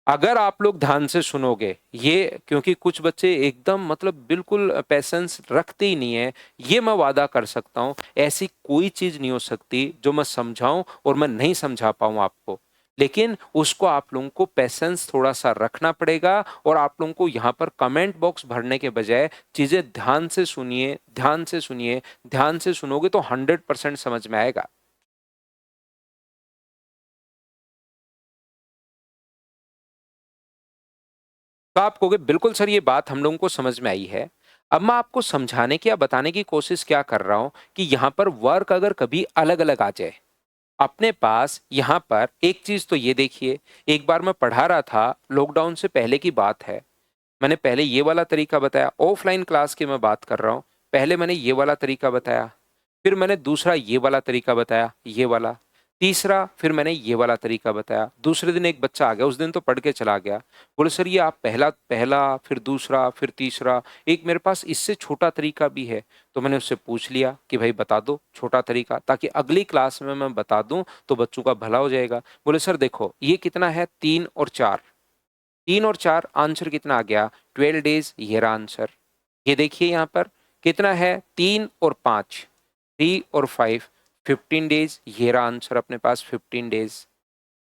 अगर आप लोग ध्यान से सुनोगे ये, क्योंकि कुछ बच्चे एकदम मतलब बिल्कुल पैसेंस रखते ही नहीं है, ये मैं वादा कर सकता हूं, ऐसी कोई चीज नहीं हो सकती जो मैं समझाऊं और मैं नहीं समझा पाऊं आपको। लेकिन उसको आप लोगों को पेशेंस थोड़ा-सा रखना पड़ेगा और आप लोगों को यहाँ पर कमेंट बॉक्स भरने के बजाय चीज़ें ध्यान से सुनिए, ध्यान से सुनिए, ध्यान से सुनोगे तो 100% समझ में आएगा। तो आप कहोगे बिल्कुल सर ये बात हम लोगों को समझ में आई है। अब मैं आपको समझाने की या बताने की कोशिश क्या कर रहा हूँ कि यहाँ पर वर्क अगर कभी अलग-अलग आ जाए, अपने पास यहाँ पर एक चीज़ तो ये देखिए, एक बार मैं पढ़ा रहा था, लॉकडाउन से पहले की बात है। मैंने पहले ये वाला तरीका बताया, ऑफलाइन क्लास की मैं बात कर रहा हूँ। पहले मैंने ये वाला तरीका बताया, फिर मैंने दूसरा ये वाला तरीका बताया, ये वाला। तीसरा फिर मैंने ये वाला तरीका बताया। दूसरे दिन एक बच्चा आ गया, उस दिन तो पढ़ के चला गया। बोले सर ये आप पहला पहला, फिर दूसरा, फिर तीसरा, एक मेरे पास इससे छोटा तरीका भी है। तो मैंने उससे पूछ लिया कि भाई बता दो छोटा तरीका, ताकि अगली क्लास में मैं बता दूँ तो बच्चों का भला हो जाएगा। बोले सर देखो, ये कितना है 3 और 4, 3 और 4 आंसर कितना आ गया 12 डेज़, ये रहा आंसर। ये देखिए यहाँ पर कितना है 3 और 5, 3 और 5, 15 डेज़, ये रहा आंसर अपने पास 15 डेज़।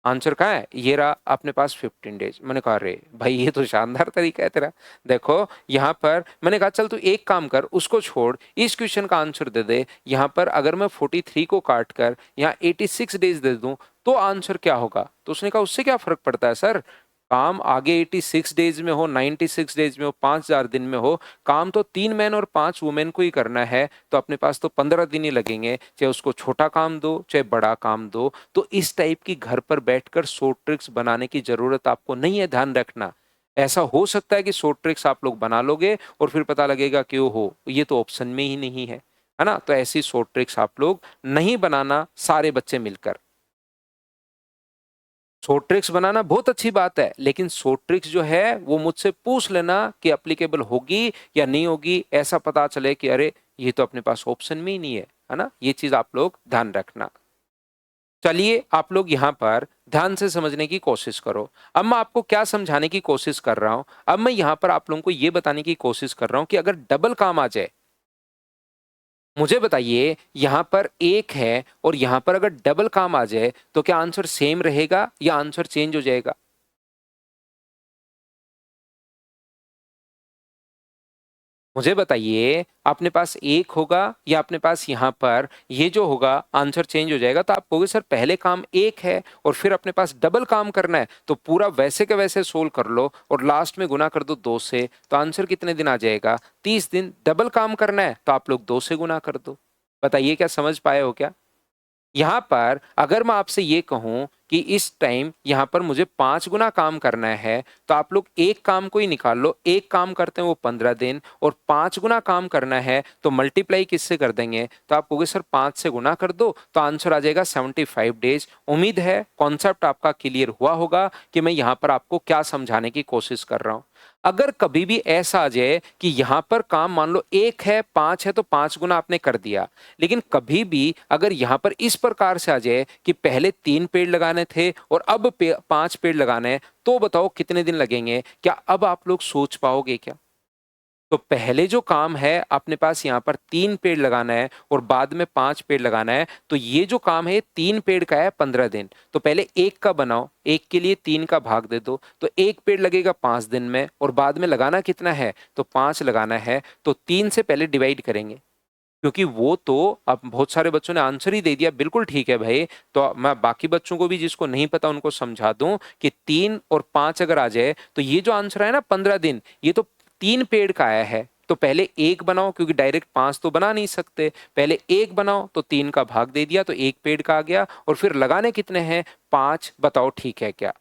आंसर कहाँ है? ये रहा अपने पास 15 डेज़। मैंने कहा अरे! भाई ये तो शानदार तरीका है तेरा। देखो यहाँ पर मैंने कहा चल तू एक काम कर, उसको छोड़, इस क्वेश्चन का आंसर दे दे। यहाँ पर अगर मैं 43 को काट कर यहाँ 86 डेज़ दे दूँ तो आंसर क्या होगा? तो उसने कहा उससे क्या फ़र्क पड़ता है सर? काम आगे 86 डेज़ में हो, 96 डेज़ में हो, 5000 दिन में हो, काम तो 3 मैन और 5 वुमेन को ही करना है, तो अपने पास तो 15 दिन ही लगेंगे, चाहे उसको छोटा काम दो, चाहे बड़ा काम दो। तो इस टाइप की घर पर बैठकर शॉर्ट ट्रिक्स बनाने की ज़रूरत आपको नहीं है, ध्यान रखना। ऐसा हो सकता है कि शॉर्ट ट्रिक्स आप लोग बना लोगे और फिर पता लगेगा कि ओहो! ये तो ऑप्शन में ही नहीं है ना? तो ऐसी शॉर्ट ट्रिक्स आप लोग नहीं बनाना सारे बच्चे मिलकर। शॉर्ट ट्रिक्स बनाना बहुत अच्छी बात है, लेकिन शॉर्ट ट्रिक्स जो है वो मुझसे पूछ लेना कि एप्लीकेबल होगी या नहीं होगी, ऐसा पता चले कि अरे ये तो अपने पास ऑप्शन में ही नहीं है ना? ये चीज़ आप लोग ध्यान रखना। चलिए आप लोग यहाँ पर ध्यान से समझने की कोशिश करो। अब मैं आपको क्या समझाने की कोशिश कर रहा हूँ, अब मैं यहाँ पर आप लोगों को ये बताने की कोशिश कर रहा हूँ कि अगर डबल काम आ जाए, मुझे बताइए यहाँ पर 1 है और यहाँ पर अगर डबल काम आ जाए, तो क्या आंसर सेम रहेगा या आंसर चेंज हो जाएगा? मुझे बताइए, अपने पास 1 होगा या अपने पास यहाँ पर ये जो होगा आंसर चेंज हो जाएगा, तो आप कहोगे सर पहले काम 1 है और फिर अपने पास डबल काम करना है, तो पूरा वैसे के वैसे सोल्व कर लो और लास्ट में गुना कर दो 2 से, तो आंसर कितने दिन आ जाएगा? 30 दिन। डबल काम करना है, तो आप लोग 2 से गुना कर दो। बताइए क्या समझ पाए हो क्या? यहाँ पर अगर मैं आपसे ये कहूँ कि इस टाइम यहाँ पर मुझे 5 गुना काम करना है, तो आप लोग एक काम को ही निकाल लो। एक काम करते हैं वो 15 दिन और 5 गुना काम करना है, तो मल्टीप्लाई किससे कर देंगे? तो आप कहोगे सर 5 से गुना कर दो, तो आंसर आ जाएगा 75 डेज़। उम्मीद है कॉन्सेप्ट आपका क्लियर हुआ होगा कि मैं यहाँ पर आपको क्या समझाने की कोशिश कर रहा हूँ। अगर कभी भी ऐसा आ जाए कि यहाँ पर काम मान लो 1 है, 5 है, तो 5 गुना आपने कर दिया। लेकिन कभी भी अगर यहाँ पर इस प्रकार से आ जाए कि पहले 3 पेड़ लगाने थे और अब 5 पेड़ लगाने हैं, तो बताओ कितने दिन लगेंगे? क्या अब आप लोग सोच पाओगे क्या? तो पहले जो काम है अपने पास यहाँ पर 3 पेड़ लगाना है और बाद में 5 पेड़ लगाना है, तो ये जो काम है 3 पेड़ का है 15 दिन। तो पहले 1 का बनाओ, 1 के लिए 3 का भाग दे दो, तो 1 पेड़ लगेगा 5 दिन में और बाद में लगाना कितना है? तो 5 लगाना है, तो 3 से पहले डिवाइड करेंगे। क्योंकि वो तो अब बहुत सारे बच्चों ने आंसर ही दे दिया, बिल्कुल ठीक है भाई। तो मैं बाकी बच्चों को भी जिसको नहीं पता उनको समझा दूँ कि 3 और 5 अगर आ जाए, तो ये जो आंसर आया ना 15 दिन, ये तो 3 पेड़ का आया है। तो पहले 1 बनाओ क्योंकि डायरेक्ट 5 तो बना नहीं सकते। पहले 1 बनाओ तो 3 का भाग दे दिया तो 1 पेड़ का आ गया और फिर लगाने कितने हैं? 5 बताओ ठीक है क्या?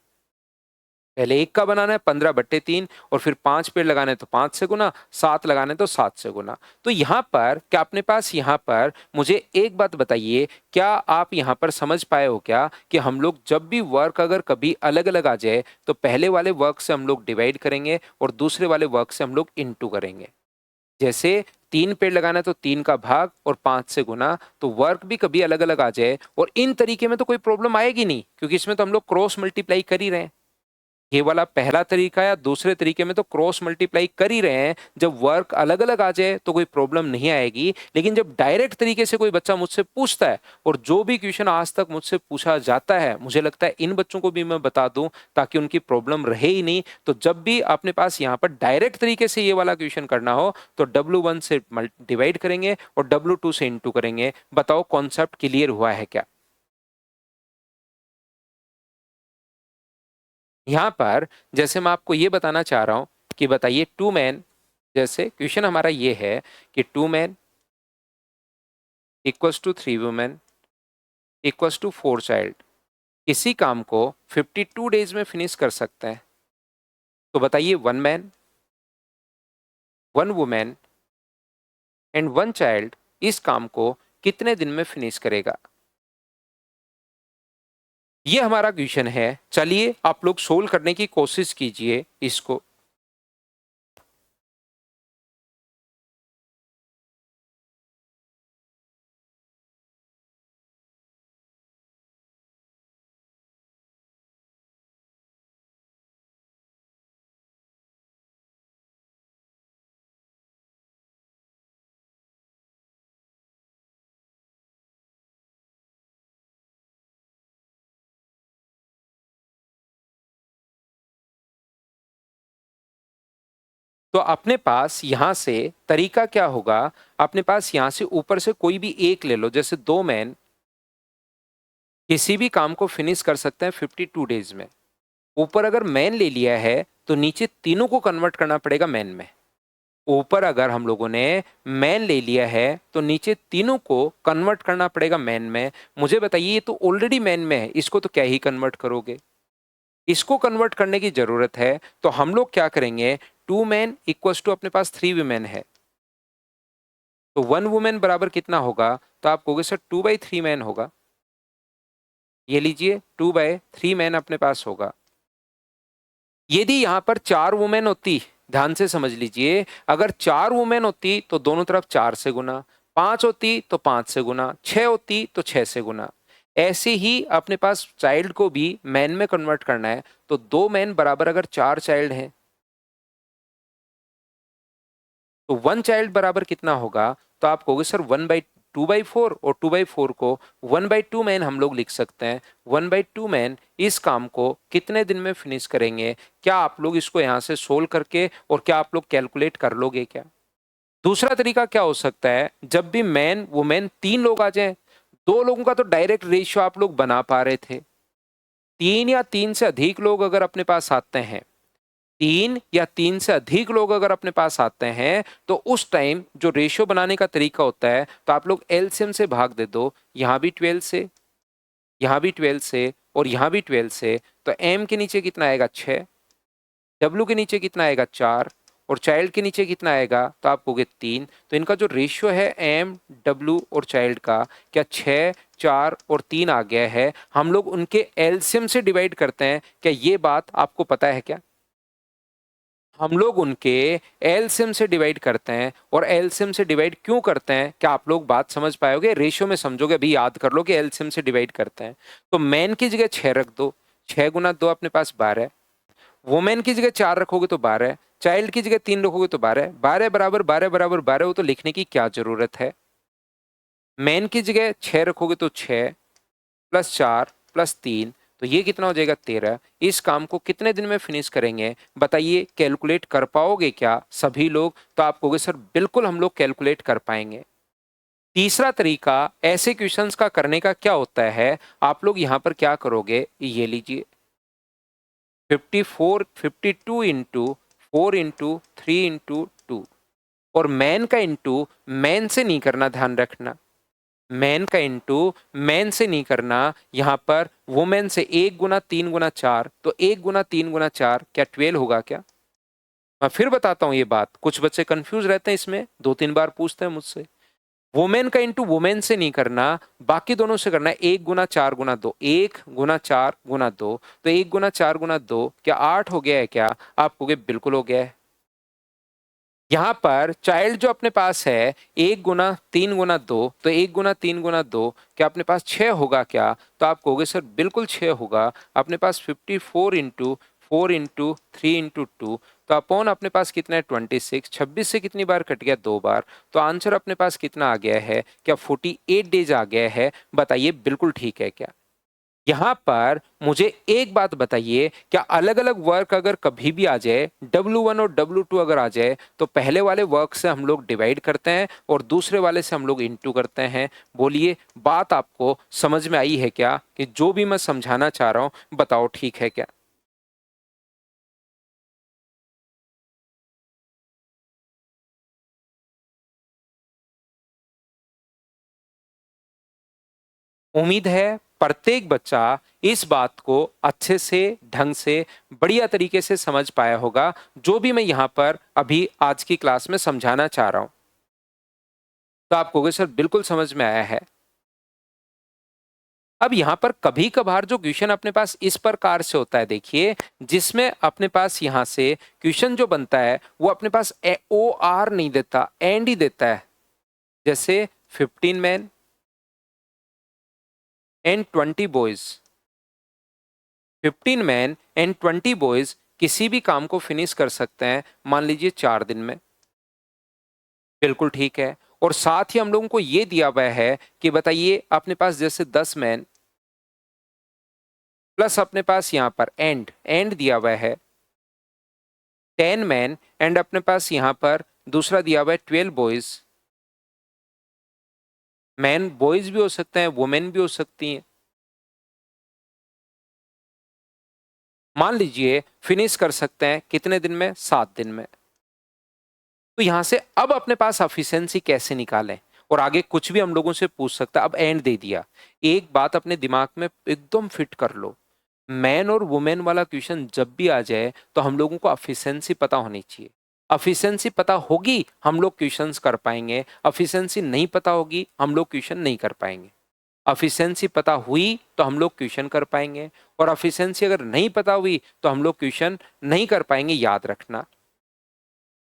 पहले 1 का बनाना है 15/3 और फिर 5 पेड़ लगाने हैं तो 5 से गुना, 7 लगाने हैं तो 7 से गुना। तो यहाँ पर क्या अपने पास यहाँ पर मुझे एक बात बताइए, क्या आप यहाँ पर समझ पाए हो क्या कि हम लोग जब भी वर्क अगर कभी अलग-अलग आ जाए, तो पहले वाले वर्क से हम लोग डिवाइड करेंगे और दूसरे वाले वर्क से हम लोग इनटू करेंगे। जैसे 3 पेड़ लगाना है तो 3 का भाग और 5 से गुना, तो वर्क भी कभी अलग-अलग आ जाए और इन तरीके में तो कोई प्रॉब्लम आएगी नहीं क्योंकि इसमें तो हम लोग क्रॉस मल्टीप्लाई कर ही रहे हैं। ये वाला पहला तरीका है, दूसरे तरीके में तो क्रॉस मल्टीप्लाई कर ही रहे हैं। जब वर्क अलग-अलग आ जाए तो कोई प्रॉब्लम नहीं आएगी, लेकिन जब डायरेक्ट तरीके से कोई बच्चा मुझसे पूछता है और जो भी क्वेश्चन आज तक मुझसे पूछा जाता है, मुझे लगता है इन बच्चों को भी मैं बता दूं ताकि उनकी प्रॉब्लम रहे ही नहीं। तो जब भी अपने पास यहाँ पर डायरेक्ट तरीके से ये वाला क्वेश्चन करना हो तो W1 से डिवाइड करेंगे और W2 से इंटू करेंगे। बताओ कॉन्सेप्ट क्लियर हुआ है क्या? यहाँ पर जैसे मैं आपको ये बताना चाह रहा हूं कि बताइए टू मैन, जैसे क्वेश्चन हमारा ये है कि two man equals to three women equals to four child किसी काम को 52 डेज में फिनिश कर सकते हैं। तो बताइए one man, one women and one child इस काम को कितने दिन में फिनिश करेगा? ये हमारा क्वेश्चन है। चलिए आप लोग सोल्व करने की कोशिश कीजिए इसको। तो अपने पास यहां से तरीका क्या होगा? अपने पास यहां से ऊपर से कोई भी एक ले लो, जैसे दो मैन किसी भी काम को फिनिश कर सकते हैं 52 डेज में। ऊपर अगर मैन ले लिया है तो नीचे तीनों को कन्वर्ट करना पड़ेगा मैन में। ऊपर अगर हम लोगों ने मैन ले लिया है तो नीचे तीनों को कन्वर्ट करना पड़ेगा मैन में। मुझे बताइए ये तो ऑलरेडी मैन में है, इसको तो क्या ही कन्वर्ट करोगे? इसको कन्वर्ट करने की जरूरत है। तो हम लोग क्या करेंगे, टू मैन इक्वल्स टू अपने पास थ्री वुमेन है, तो वन वुमेन बराबर कितना होगा? तो आप कहोगे सर 2/3 मैन होगा। ये लीजिए 2/3 मैन अपने पास होगा। यदि यहां पर चार वुमेन होती, ध्यान से समझ लीजिए, अगर चार वुमेन होती तो दोनों तरफ चार से गुना, पांच होती तो पांच से गुना, छह होती तो छह से गुना। ऐसे ही अपने पास चाइल्ड को भी मैन में कन्वर्ट करना है, तो दो मैन बराबर अगर चार चाइल्ड हैं तो वन चाइल्ड बराबर कितना होगा? तो आप कहोगे सर 1/2/4, और 2/4 को 1/2 मैन हम लोग लिख सकते हैं। 1/2 मैन इस काम को कितने दिन में फिनिश करेंगे? क्या आप लोग इसको यहां से सोल्व करके और क्या आप लोग कैलकुलेट कर लोगे क्या? दूसरा तरीका क्या हो सकता है, जब भी मैन वुमेन तीन लोग आ जाएं, दो लोगों का तो डायरेक्ट रेशियो आप लोग बना पा रहे थे। तीन या तीन से अधिक लोग अगर अपने पास आते हैं, तीन या तीन से अधिक लोग अगर अपने पास आते हैं तो उस टाइम जो रेशियो बनाने का तरीका होता है, तो आप लोग एलसीएम से भाग दे दो। यहां भी 12 से, यहां भी 12 से और यहां भी 12 से। तो एम के नीचे कितना आएगा? 6। डब्ल्यू के नीचे कितना आएगा? 4। और चाइल्ड के नीचे कितना आएगा? तो आप कहोगे 3। तो इनका जो रेशियो है एम, डब्ल्यू और चाइल्ड का, क्या 6, 4 और 3 आ गया है? हम लोग उनके एलसीएम से डिवाइड करते हैं। क्या ये बात आपको पता है क्या? हम लोग उनके एलसीएम से डिवाइड करते हैं। और एलसीएम से डिवाइड क्यों करते हैं? क्या आप लोग बात समझ पाओगे? रेशियो में समझोगे? अभी याद कर लो कि एलसीएम से डिवाइड करते हैं। तो मैन की जगह 6 रख दो, 6 गुना 2 अपने पास 12। वुमेन की जगह 4 रखोगे तो 12, चाइल्ड की जगह 3 रखोगे तो 12। 12 बराबर 12 बराबर 12 हो तो लिखने की क्या जरूरत है? मैन की जगह 6 रखोगे तो 6 प्लस 4 प्लस 3, तो ये कितना हो जाएगा? 13। इस काम को कितने दिन में फिनिश करेंगे? बताइए, कैलकुलेट कर पाओगे क्या सभी लोग? तो आप कहोगे सर बिल्कुल हम लोग कैलकुलेट कर पाएंगे। तीसरा तरीका ऐसे क्वेश्चंस का करने का क्या होता है, आप लोग यहां पर क्या करोगे, ये लीजिए 54 52 इंटू 4 इंटू 3 इंटू 2। और मैन का इंटू मैन से नहीं करना, ध्यान रखना। मैन का इंटू मैन से नहीं करना। यहां पर वुमेन से 1 गुना 3 गुना 4, तो 1 गुना 3 गुना 4 क्या 12 होगा क्या? मैं फिर बताता हूं ये बात, कुछ बच्चे कंफ्यूज रहते हैं इसमें, 2-3 बार पूछते हैं मुझसे। वुमेन का इंटू वुमेन से नहीं करना, बाकी दोनों से करना है। 1 गुना 4 गुना 2, 1 गुना 4 गुना 2, तो 1 गुना 4 गुना 2 क्या 8 हो गया है क्या? आप कहोगे बिल्कुल हो गया है। यहाँ पर चाइल्ड जो अपने पास है 1 गुना 3 गुना 2, तो 1 गुना 3 गुना 2 क्या अपने पास 6 होगा क्या? तो आप कहोगे सर बिल्कुल 6 होगा। अपने पास 54 इंटू 4 इंटू 3 इंटू 2, तो अपॉन अपने पास कितना है 26। 26 से कितनी बार कट गया? 2 बार। तो आंसर अपने पास कितना आ गया है? क्या 48 डेज आ गया है? बताइए बिल्कुल ठीक है क्या? यहाँ पर मुझे एक बात बताइए, क्या अलग अलग वर्क अगर कभी भी आ जाए, W1 और W2 अगर आ जाए, तो पहले वाले वर्क से हम लोग डिवाइड करते हैं और दूसरे वाले से हम लोग इंटू करते हैं? बोलिए बात आपको समझ में आई है क्या? कि जो भी मैं समझाना चाह रहा हूं बताओ ठीक है क्या? उम्मीद है प्रत्येक बच्चा इस बात को अच्छे से, ढंग से, बढ़िया तरीके से समझ पाया होगा, जो भी मैं यहाँ पर अभी आज की क्लास में समझाना चाह रहा हूं। तो आपको कहोगे सर बिल्कुल समझ में आया है। अब यहाँ पर कभी कभार जो क्वेश्चन अपने पास इस प्रकार से होता है, देखिए, जिसमें अपने पास यहाँ से क्वेश्चन जो बनता है वो अपने पास ओ आर नहीं देता, एंड ही देता है। जैसे 15 man and 20 boys. 15 man and 20 boys किसी भी काम को फिनिश कर सकते हैं, मान लीजिए 4 दिन में। बिल्कुल ठीक है। और साथ ही हम लोगों को ये दिया हुआ है कि बताइए अपने पास जैसे 10 मैन प्लस अपने पास यहाँ पर एंड एंड दिया हुआ है 10 मैन एंड अपने पास यहाँ पर दूसरा दिया हुआ है 12 बॉयज। मैन बॉयज भी हो सकते हैं, वुमेन भी हो सकती हैं। मान लीजिए फिनिश कर सकते हैं कितने दिन में? 7 दिन में। तो यहां से अब अपने पास एफिशिएंसी कैसे निकालें? और आगे कुछ भी हम लोगों से पूछ सकता है। अब एंड दे दिया, एक बात अपने दिमाग में एकदम फिट कर लो, मैन और वुमेन वाला क्वेश्चन जब भी आ जाए तो हम लोगों को एफिशिएंसी पता होनी चाहिए। एफिशिएंसी पता होगी हम लोग क्वेश्चंस कर पाएंगे, एफिशिएंसी नहीं पता होगी हम लोग क्वेश्चन नहीं कर पाएंगे। एफिशिएंसी पता हुई तो हम लोग क्वेश्चन कर पाएंगे, और एफिशिएंसी अगर नहीं पता हुई तो हम लोग क्वेश्चन नहीं कर पाएंगे, याद रखना।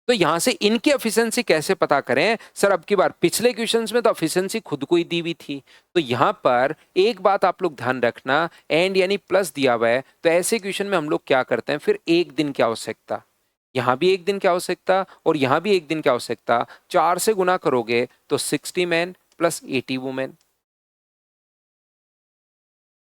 तो यहां से इनकी एफिशिएंसी कैसे पता करें? सर अब की बार पिछले क्वेश्चंस में तो एफिशिएंसी खुद को ही दी हुई थी, तो यहां पर एक बात आप लोग ध्यान रखना, एंड यानी प्लस दिया हुआ है, तो ऐसे क्वेश्चन में हम लोग क्या करते हैं फिर? एक दिन की आवश्यकता, यहां भी एक दिन की आवश्यकता और यहां भी एक दिन की आवश्यकता। 4 से गुना करोगे तो 60 मैन प्लस 80 वुमेन।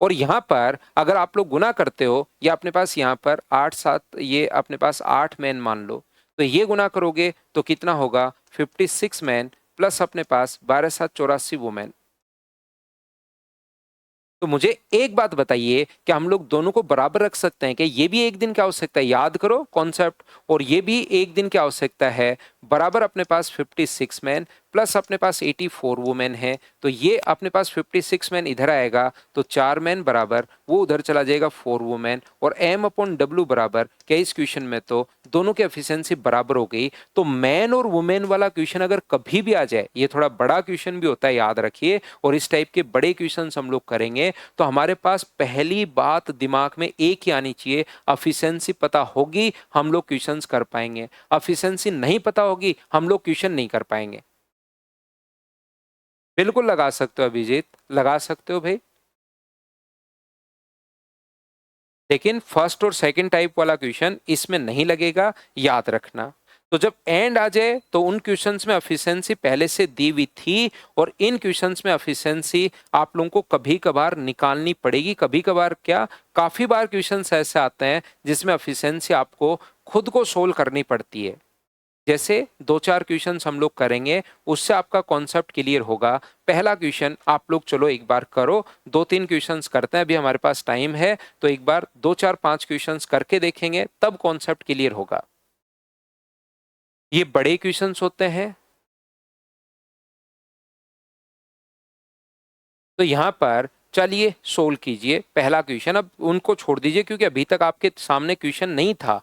और यहां पर अगर आप लोग गुना करते हो, या अपने पास यहां पर 8 7, ये अपने पास 8 मैन मान लो, तो ये गुना करोगे तो कितना होगा? 56 मैन प्लस अपने पास 12 7 84 वुमेन। तो मुझे एक बात बताइए, क्या हम लोग दोनों को बराबर रख सकते हैं? कि ये भी एक दिन की आवश्यकता है, याद करो कॉन्सेप्ट, और ये भी एक दिन की आवश्यकता है, बराबर अपने पास 56 मैन प्लस अपने पास 84 वुमेन है। तो ये अपने पास 56 मैन इधर आएगा तो 4 मैन बराबर वो उधर चला जाएगा 4 वुमेन, और एम अपॉन डब्ल्यू बराबर, क्या इस क्वेश्चन में तो दोनों की एफिशिएंसी बराबर हो गई। तो मैन और वुमेन वाला क्वेश्चन अगर कभी भी आ जाए, ये थोड़ा बड़ा क्वेश्चन भी होता है, याद रखिए, और इस टाइप के बड़े क्वेश्चन हम लोग करेंगे, तो हमारे पास पहली बात दिमाग में एक ही आनी चाहिए, एफिशिएंसी पता होगी हम लोग क्वेश्चंस कर पाएंगे, एफिशिएंसी नहीं पता होगी हम लोग क्वेश्चन नहीं कर पाएंगे। बिल्कुल लगा सकते हो अभिजीत, लगा सकते हो भाई। लेकिन फर्स्ट और सेकंड टाइप वाला क्वेश्चन इसमें नहीं लगेगा, याद रखना। तो जब एंड आ जाए तो उन क्वेश्चंस में एफिशिएंसी पहले से दी हुई थी, और इन क्वेश्चंस में एफिशिएंसी आप लोगों को कभी कभार निकालनी पड़ेगी। कभी कभार क्या, काफी बार क्वेश्चंस ऐसे आते हैं जिसमें एफिशिएंसी आपको खुद को सोल्व करनी पड़ती है। जैसे 2 4 क्वेश्चंस हम लोग करेंगे, उससे आपका कॉन्सेप्ट क्लियर होगा। पहला क्वेश्चन आप लोग चलो एक बार करो, 2 3 क्वेश्चंस करते हैं, अभी हमारे पास टाइम है, तो एक बार 2 4 5 क्वेश्चंस करके देखेंगे, तब कॉन्सेप्ट क्लियर होगा। ये बड़े क्वेश्चंस होते हैं। तो यहां पर चलिए सोल्व कीजिए पहला क्वेश्चन। अब उनको छोड़ दीजिए क्योंकि अभी तक आपके सामने क्वेश्चन नहीं था,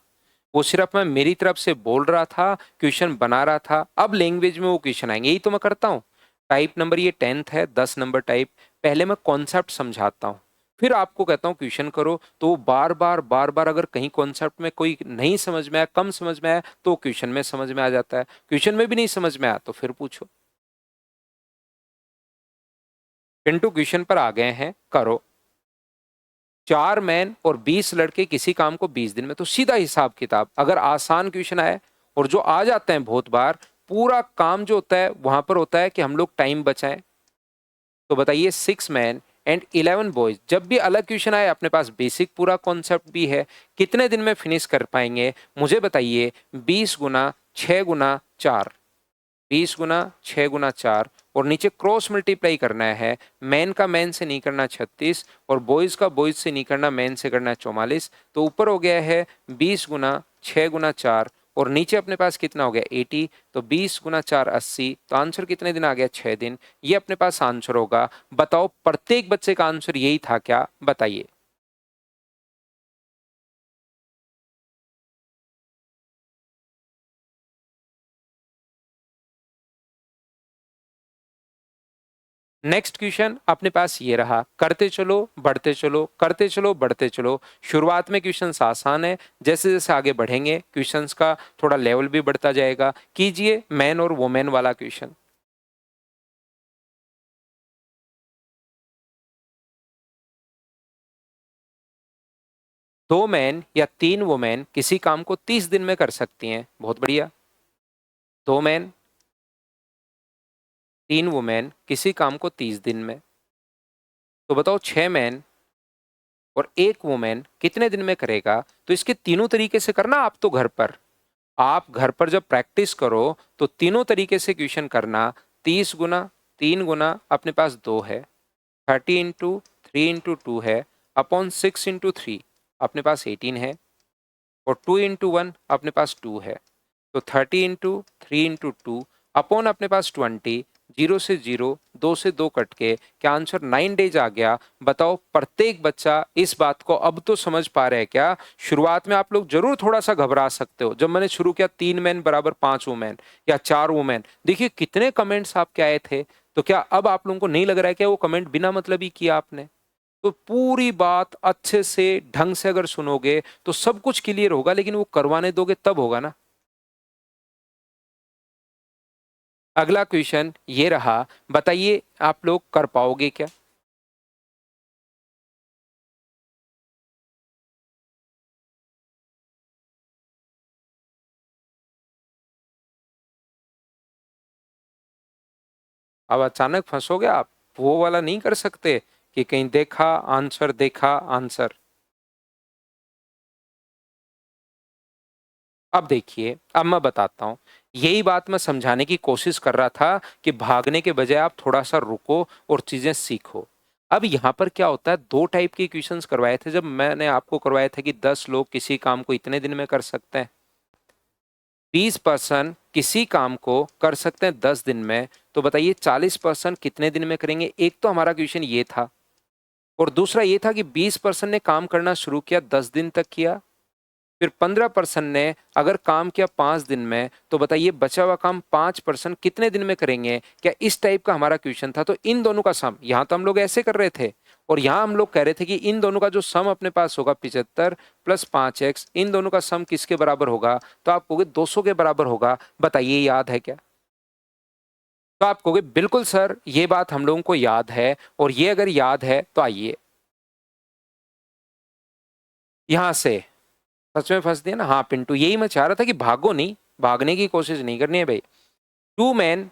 वो सिर्फ मैं मेरी तरफ से बोल रहा था, क्वेश्चन बना रहा था। अब लैंग्वेज में वो क्वेश्चन आएंगे, यही तो मैं करता हूँ। टाइप नंबर ये 10th है, 10 नंबर टाइप। पहले मैं कॉन्सेप्ट समझाता हूँ, फिर आपको कहता हूँ क्वेश्चन करो। तो बार बार अगर कहीं कॉन्सेप्ट में कोई नहीं समझ में आया, कम समझ में आया, तो क्वेश्चन में समझ में आ जाता है। क्वेश्चन में भी नहीं समझ में आया तो फिर पूछो। पिंटू क्वेश्चन पर आ गए हैं, करो। 4 मैन और 20 लड़के किसी काम को 20 दिन में, तो सीधा हिसाब किताब। अगर आसान क्वेश्चन आए, और जो आ जाते हैं बहुत बार, पूरा काम जो होता है वहां पर होता है कि हम लोग टाइम बचाएं। तो बताइए 6 मैन एंड 11 बॉयज, जब भी अलग क्वेश्चन आए अपने पास बेसिक पूरा कॉन्सेप्ट भी है, कितने दिन में फिनिश कर पाएंगे मुझे बताइए। 20 गुना 6 गुना 4, 20 गुना 6 गुना 4, और नीचे क्रॉस मल्टीप्लाई करना है। मैन का मैन से नहीं करना 36, और बॉयज का बॉयज से नहीं करना, मैन से करना 44। तो ऊपर हो गया है 20 गुना 6 गुना 4, और नीचे अपने पास कितना हो गया 80। तो 20 गुना 4 80, तो आंसर कितने दिन आ गया 6 दिन। ये अपने पास आंसर होगा। बताओ प्रत्येक बच्चे का आंसर यही था क्या, बताइए। नेक्स्ट क्वेश्चन अपने पास ये रहा, करते चलो बढ़ते चलो, करते चलो बढ़ते चलो। शुरुआत में क्वेश्चंस आसान है, जैसे जैसे आगे बढ़ेंगे क्वेश्चंस का थोड़ा लेवल भी बढ़ता जाएगा। कीजिए मैन और वुमेन वाला क्वेश्चन। दो मैन या तीन वुमेन किसी काम को 30 दिन में कर सकती हैं, बहुत बढ़िया। दो मैन, तीन वुमेन किसी काम को 30 दिन में, तो बताओ 6 मैन और एक वुमेन कितने दिन में करेगा। तो इसके तीनों तरीके से करना आप, तो घर पर, आप घर पर जब प्रैक्टिस करो तो तीनों तरीके से क्वेश्चन करना। 30 गुना 3 गुना अपने पास 2 है, 30 इंटू 3 इंटू 2 है, अपॉन 6 इंटू 3 अपने पास 18 है, और 2 इंटू 1 अपने पास 2 है। तो 30 इंटू 3 इंटू 2 अपॉन अपने पास 20, 0 से 0, 2 से 2 कट के क्या आंसर 9 डेज आ गया। बताओ प्रत्येक बच्चा इस बात को अब तो समझ पा रहे हैं क्या। शुरुआत में आप लोग जरूर थोड़ा सा घबरा सकते हो, जब मैंने शुरू किया 3 मैन बराबर 5 वुमेन या 4 वुमेन, देखिए कितने कमेंट्स आपके आए थे। तो क्या अब आप लोगों को नहीं लग रहा है कि वो कमेंट बिना मतलब ही किया आपने। तो पूरी बात अच्छे से ढंग से अगर सुनोगे तो सब कुछ क्लियर होगा, लेकिन वो करवाने दोगे तब होगा ना। अगला क्वेश्चन ये रहा, बताइए आप लोग कर पाओगे क्या। अब अचानक फंसोगे आप, वो वाला नहीं कर सकते कि कहीं देखा आंसर देखा आंसर। अब देखिए, अब मैं बताता हूं, यही बात मैं समझाने की कोशिश कर रहा था कि भागने के बजाय आप थोड़ा सा रुको और चीजें सीखो। अब यहां पर क्या होता है, दो टाइप के क्वेश्चंस करवाए थे। जब मैंने आपको करवाया था कि 10 लोग किसी काम को इतने दिन में कर सकते हैं, 20% किसी काम को कर सकते हैं 10 दिन में, तो बताइए 40% कितने दिन में करेंगे। एक तो हमारा क्वेश्चन ये था, और दूसरा ये था कि 20% ने काम करना शुरू किया 10 दिन तक किया, फिर 15% ने अगर काम किया 5 दिन में, तो बताइए बचा हुआ काम 5% कितने दिन में करेंगे। क्या इस टाइप का हमारा क्वेश्चन था। तो इन दोनों का सम, यहां तो हम लोग ऐसे कर रहे थे, और यहां हम लोग कह रहे थे कि इन दोनों का जो सम अपने पास होगा 75 प्लस 5x, इन दोनों का सम किसके बराबर होगा। तो आप कहोगे 200 के बराबर होगा। बताइए याद है क्या। तो आप कहोगे बिल्कुल सर, ये बात हम लोगों को याद है, और ये अगर याद है तो आइए यहां से। सच में फंस दिया ना। हाँ पिंटू, यही मैं चाह रहा था कि भागो नहीं, भागने की कोशिश नहीं करनी है भाई। 2 मैन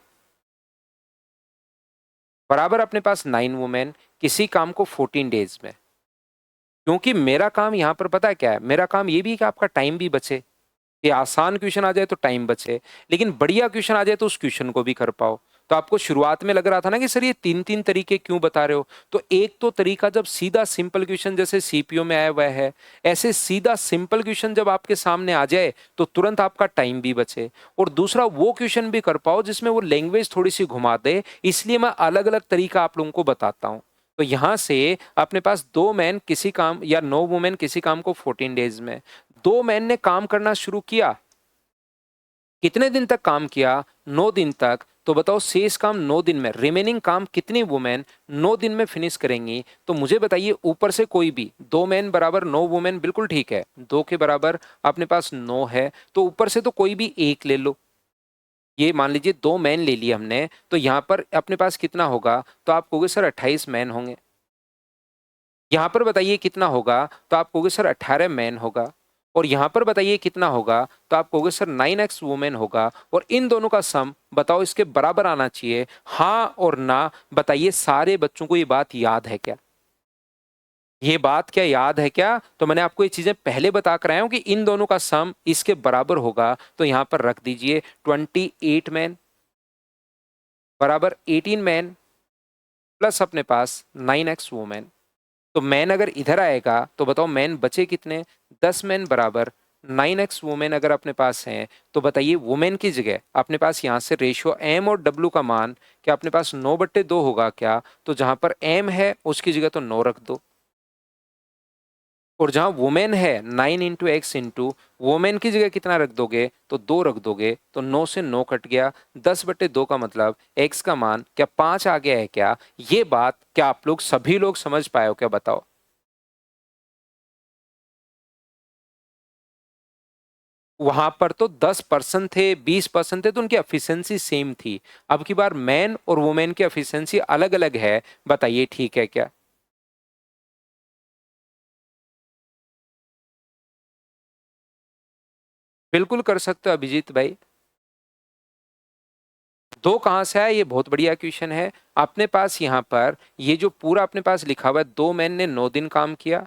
बराबर अपने पास 9 वुमेन किसी काम को 14 डेज में। क्योंकि मेरा काम यहां पर पता है क्या है, मेरा काम ये भी है कि आपका टाइम भी बचे, कि आसान क्वेश्चन आ जाए तो टाइम बचे, लेकिन बढ़िया क्वेश्चन आ जाए तो उस क्वेश्चन को भी कर पाओ। तो आपको शुरुआत में लग रहा था ना कि सर ये तीन तीन तरीके क्यों बता रहे हो। तो एक तो तरीका जब सीधा सिंपल क्वेश्चन जैसे सीपीओ में आया हुआ है, ऐसे सीधा सिंपल क्वेश्चन जब आपके सामने आ जाए तो तुरंत आपका टाइम भी बचे, और दूसरा वो क्वेश्चन भी कर पाओ जिसमें वो लैंग्वेज थोड़ी सी घुमा दे। इसलिए मैं अलग अलग तरीका आप लोगों को बताता हूं। तो यहां से अपने पास 2 मैन किसी काम या 9 वुमेन किसी काम को 14 डेज में, 2 मैन ने काम करना शुरू किया, कितने दिन तक काम किया, 9 दिन तक। तो बताओ शेष काम 9 दिन में, रिमेनिंग काम कितनी वुमेन 9 दिन में फिनिश करेंगी। तो मुझे बताइए ऊपर से कोई भी, 2 मैन बराबर 9 वुमेन बिल्कुल ठीक है, 2 के बराबर अपने पास 9 है, तो ऊपर से तो कोई भी एक ले लो। ये मान लीजिए 2 मैन ले लिए हमने, तो यहां पर अपने पास कितना होगा। तो आप कहोगे सर 28 मैन होंगे। यहाँ पर बताइए कितना होगा, तो आप कहोगे सर 18 मैन होगा, और यहाँ पर बताइए कितना होगा, तो आप कहोगे सर 9x वुमेन होगा, और इन दोनों का सम बताओ इसके बराबर आना चाहिए, हाँ और ना। बताइए सारे बच्चों को ये बात याद है क्या? ये बात क्या याद है क्या? तो मैंने आपको ये चीजें पहले बता कर आया हूं कि इन दोनों का सम इसके बराबर होगा, तो यहां पर रख दीजिए 28 मैन बराबर 18 मैन प्लस अपने पास 9x वुमेन। तो मैन अगर इधर आएगा तो बताओ मैन बचे कितने? 10 मैन बराबर 9x वुमेन अगर अपने पास हैं, तो बताइए वुमेन की जगह अपने पास यहां से रेशियो एम और डब्ल्यू का मान क्या अपने पास 9/2 होगा क्या? तो जहां पर एम है उसकी जगह तो 9 रख दो, और जहां वुमेन है 9 इंटू एक्स इंटू वुमेन की जगह कितना रख दोगे? तो 2 रख दोगे, तो 9 से 9 कट गया, 10/2 का मतलब एक्स का मान क्या 5 आ गया है क्या? ये बात क्या आप लोग सभी लोग समझ पाए हो क्या? बताओ। वहां पर तो 10% थे, 20% थे, तो उनकी एफिशिएंसी सेम थी। अब की बार मैन और वुमेन की एफिशिएंसी अलग अलग है, बताइए ठीक है क्या? बिल्कुल कर सकते हो अभिजीत भाई। दो कहां से आया? ये बहुत बढ़िया क्वेश्चन है। अपने पास यहाँ पर ये जो पूरा अपने पास लिखा हुआ है, 2 मैन ने 9 दिन काम किया,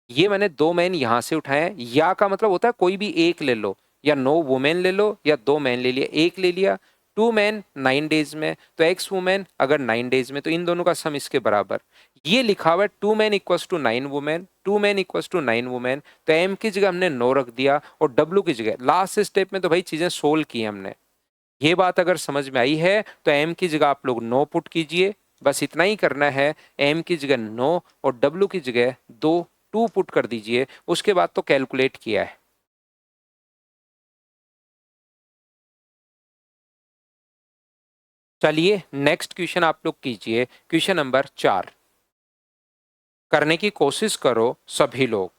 ये मैंने 2 मैन यहां से उठाए हैं। या का मतलब होता है कोई भी एक ले लो, या 9 वुमेन ले लो या 2 मैन ले लिया, एक ले लिया। 2 मैन 9 डेज में, तो एक्स वुमेन अगर 9 डेज में, तो इन दोनों का सम इसके बराबर। ये लिखा हुआ है 2 man equals to 9 women, 2 man equals to 9 women, तो एम की जगह हमने 9 रख दिया, और डब्ल्यू की जगह लास्ट स्टेप में तो भाई चीजें सोल्व की हमने। ये बात अगर समझ में आई है तो एम की जगह आप लोग 9 पुट कीजिए, बस इतना ही करना है। एम की जगह 9 और डब्ल्यू की जगह 2 पुट कर दीजिए, उसके बाद तो कैलकुलेट किया है। चलिए नेक्स्ट क्वेश्चन आप लोग कीजिए, क्वेश्चन नंबर 4 करने की कोशिश करो सभी लोग।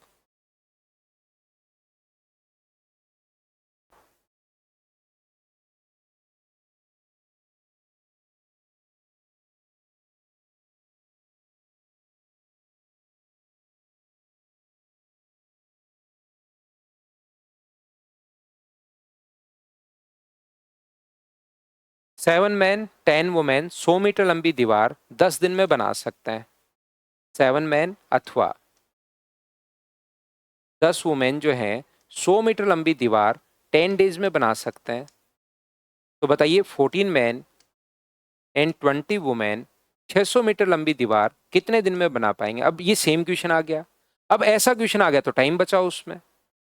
7 मैन 10 वुमेन 100 मीटर लंबी दीवार 10 दिन में बना सकते हैं। 7 मैन अथवा 10 वुमेन जो हैं 100 मीटर लंबी दीवार 10 डेज में बना सकते हैं। तो बताइए 14 मैन एंड 20 वुमेन 600 मीटर लंबी दीवार कितने दिन में बना पाएंगे? अब ये सेम क्वेश्चन आ गया। अब ऐसा क्वेश्चन आ गया तो टाइम बचाओ उसमें।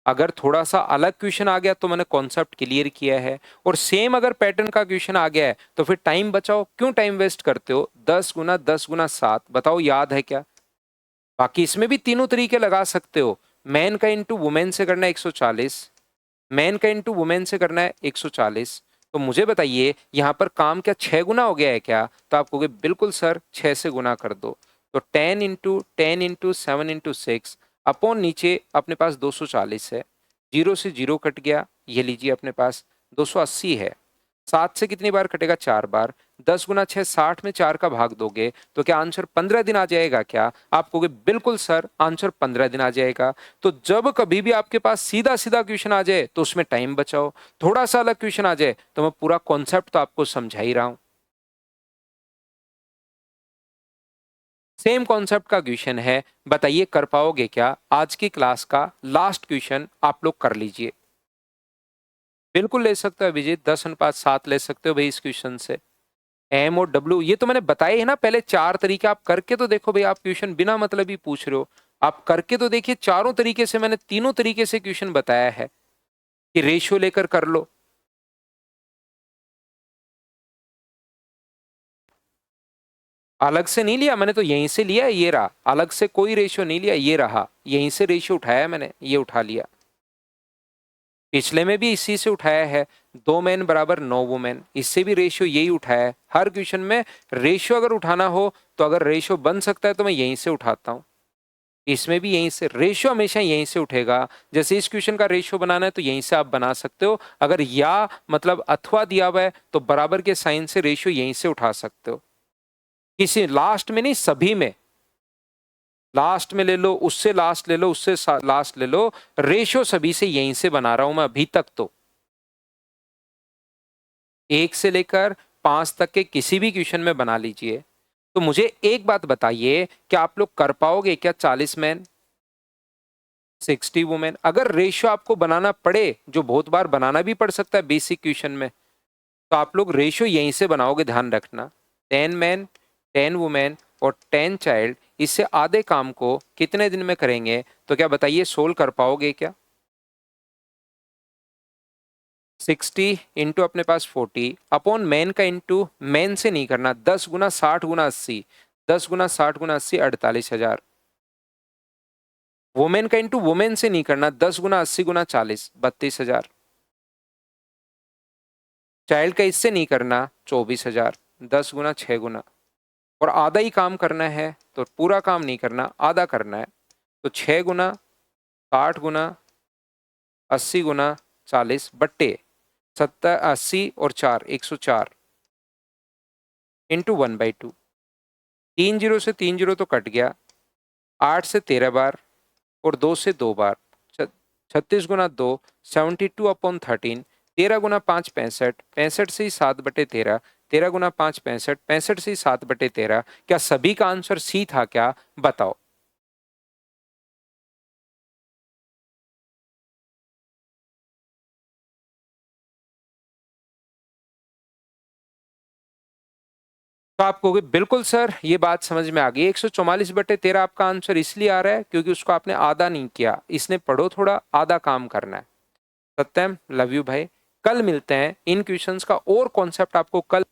अगर थोड़ा सा अलग क्वेश्चन आ गया तो मैंने कॉन्सेप्ट क्लियर किया है, और सेम अगर पैटर्न का क्वेश्चन आ गया है तो फिर टाइम बचाओ। क्यों टाइम वेस्ट करते हो? 10 गुना 10 गुना 7 बताओ याद है क्या? बाकी इसमें भी तीनों तरीके लगा सकते हो। मैन का इंटू वुमेन से करना है 140, मैन का इंटू वुमेन से करना है 140। तो मुझे बताइए यहाँ पर काम क्या 6 गुना हो गया है क्या? तो आप कहोगे बिल्कुल सर 6 से गुना कर दो। तो 10 इंटू 7 इंटू 6 अपॉन नीचे अपने पास 240 है, जीरो से जीरो कट गया, ये लीजिए अपने पास 280 है। 7 से कितनी बार कटेगा? 4 बार। 10 गुना 6 60 में 4 का भाग दोगे तो क्या आंसर 15 दिन आ जाएगा क्या? आप कहोगे बिल्कुल सर आंसर 15 दिन आ जाएगा। तो जब कभी भी आपके पास सीधा सीधा क्वेश्चन आ जाए तो उसमें टाइम बचाओ, थोड़ा सा अलग क्वेश्चन आ जाए तो मैं पूरा कॉन्सेप्ट तो आपको समझा ही रहा हूं। सेम कॉन्सेप्ट का क्वेश्चन है, बताइए कर पाओगे क्या? आज की क्लास का लास्ट क्वेश्चन आप लोग कर लीजिए। बिल्कुल ले सकते हो अभिजीत, 10 अनुपात 7 ले सकते हो भाई इस क्वेश्चन से। एम और डब्ल्यू ये तो मैंने बताए है ना, पहले 4 तरीके आप करके तो देखो भाई। आप क्वेश्चन बिना मतलब ही पूछ रहे हो, आप करके तो देखिए। चारों तरीके से मैंने तीनों तरीके से क्वेश्चन बताया है कि रेशियो लेकर कर लो। अलग से नहीं लिया मैंने, तो यहीं से लिया है, ये रहा। अलग से कोई रेशियो नहीं लिया, ये रहा, यहीं से रेशियो उठाया मैंने, ये उठा लिया। पिछले में भी इसी से उठाया है, 2 मैन बराबर 9 वुमेन, इससे भी रेशियो यही उठाया है। हर क्वेश्चन में रेशियो अगर उठाना हो तो अगर रेशियो बन सकता है तो मैं यहीं से उठाता हूं। इसमें भी यहीं से रेशियो हमेशा यहीं से उठेगा। जैसे इस क्वेश्चन का रेशियो बनाना है तो यहीं से आप बना सकते हो। अगर या मतलब अथवा दिया हुआ है तो बराबर के साइन से रेशियो यहीं से उठा सकते हो। किसी लास्ट में नहीं, सभी में। लास्ट में ले लो, उससे लास्ट ले लो, उससे लास्ट ले लो, रेशो सभी से यहीं से बना रहा हूं मैं अभी तक। तो 1 से लेकर 5 तक के किसी भी क्वेश्चन में बना लीजिए। तो मुझे एक बात बताइए, क्या आप लोग कर पाओगे क्या 40 मैन 60 वुमेन? अगर रेशियो आपको बनाना पड़े, जो बहुत बार बनाना भी पड़ सकता है बेसिक क्वेश्चन में, तो आप लोग रेशियो यहीं से बनाओगे, ध्यान रखना। 10 मैन 10 वुमेन और 10 चाइल्ड, इससे आधे काम को कितने दिन में करेंगे? तो क्या बताइए, सोल्व कर पाओगे क्या? 60 इंटू अपने पास 40 अपॉन मैन का इंटू मैन से नहीं करना, 10 गुना 60 गुना 80, 10 गुना 60 गुना 80 48,000। वुमेन का इंटू वुमेन से नहीं करना, 10 गुना 80 गुना 40 32,000। चाइल्ड का इससे नहीं करना, 24,000, 10 गुना 6 गुना। और आधा ही काम करना है, तो पूरा काम नहीं करना, आधा करना है। तो 6 गुना 60 गुना 80 गुना 40 बट्टे 70 80 और 4 104 इंटू 1/2। 3 जीरो से 3 जीरो तो कट गया, 8 से 13 बार और 2 से 2 बार, 36 गुना 2 72 अपॉन 13, 13 गुना 5 65, 65 से ही 7/13, 13 गुना 5 65, 65 से ही 7/13। क्या सभी का आंसर सी था क्या? बताओ। तो आप कहोगे बिल्कुल सर, ये बात समझ में आ गई। 144/13 आपका आंसर इसलिए आ रहा है क्योंकि उसको आपने आधा नहीं किया, इसने पढ़ो थोड़ा, आधा काम करना है। सत्यम, लव यू भाई। कल मिलते हैं, इन क्वेश्चंस का और कॉन्सेप्ट आपको कल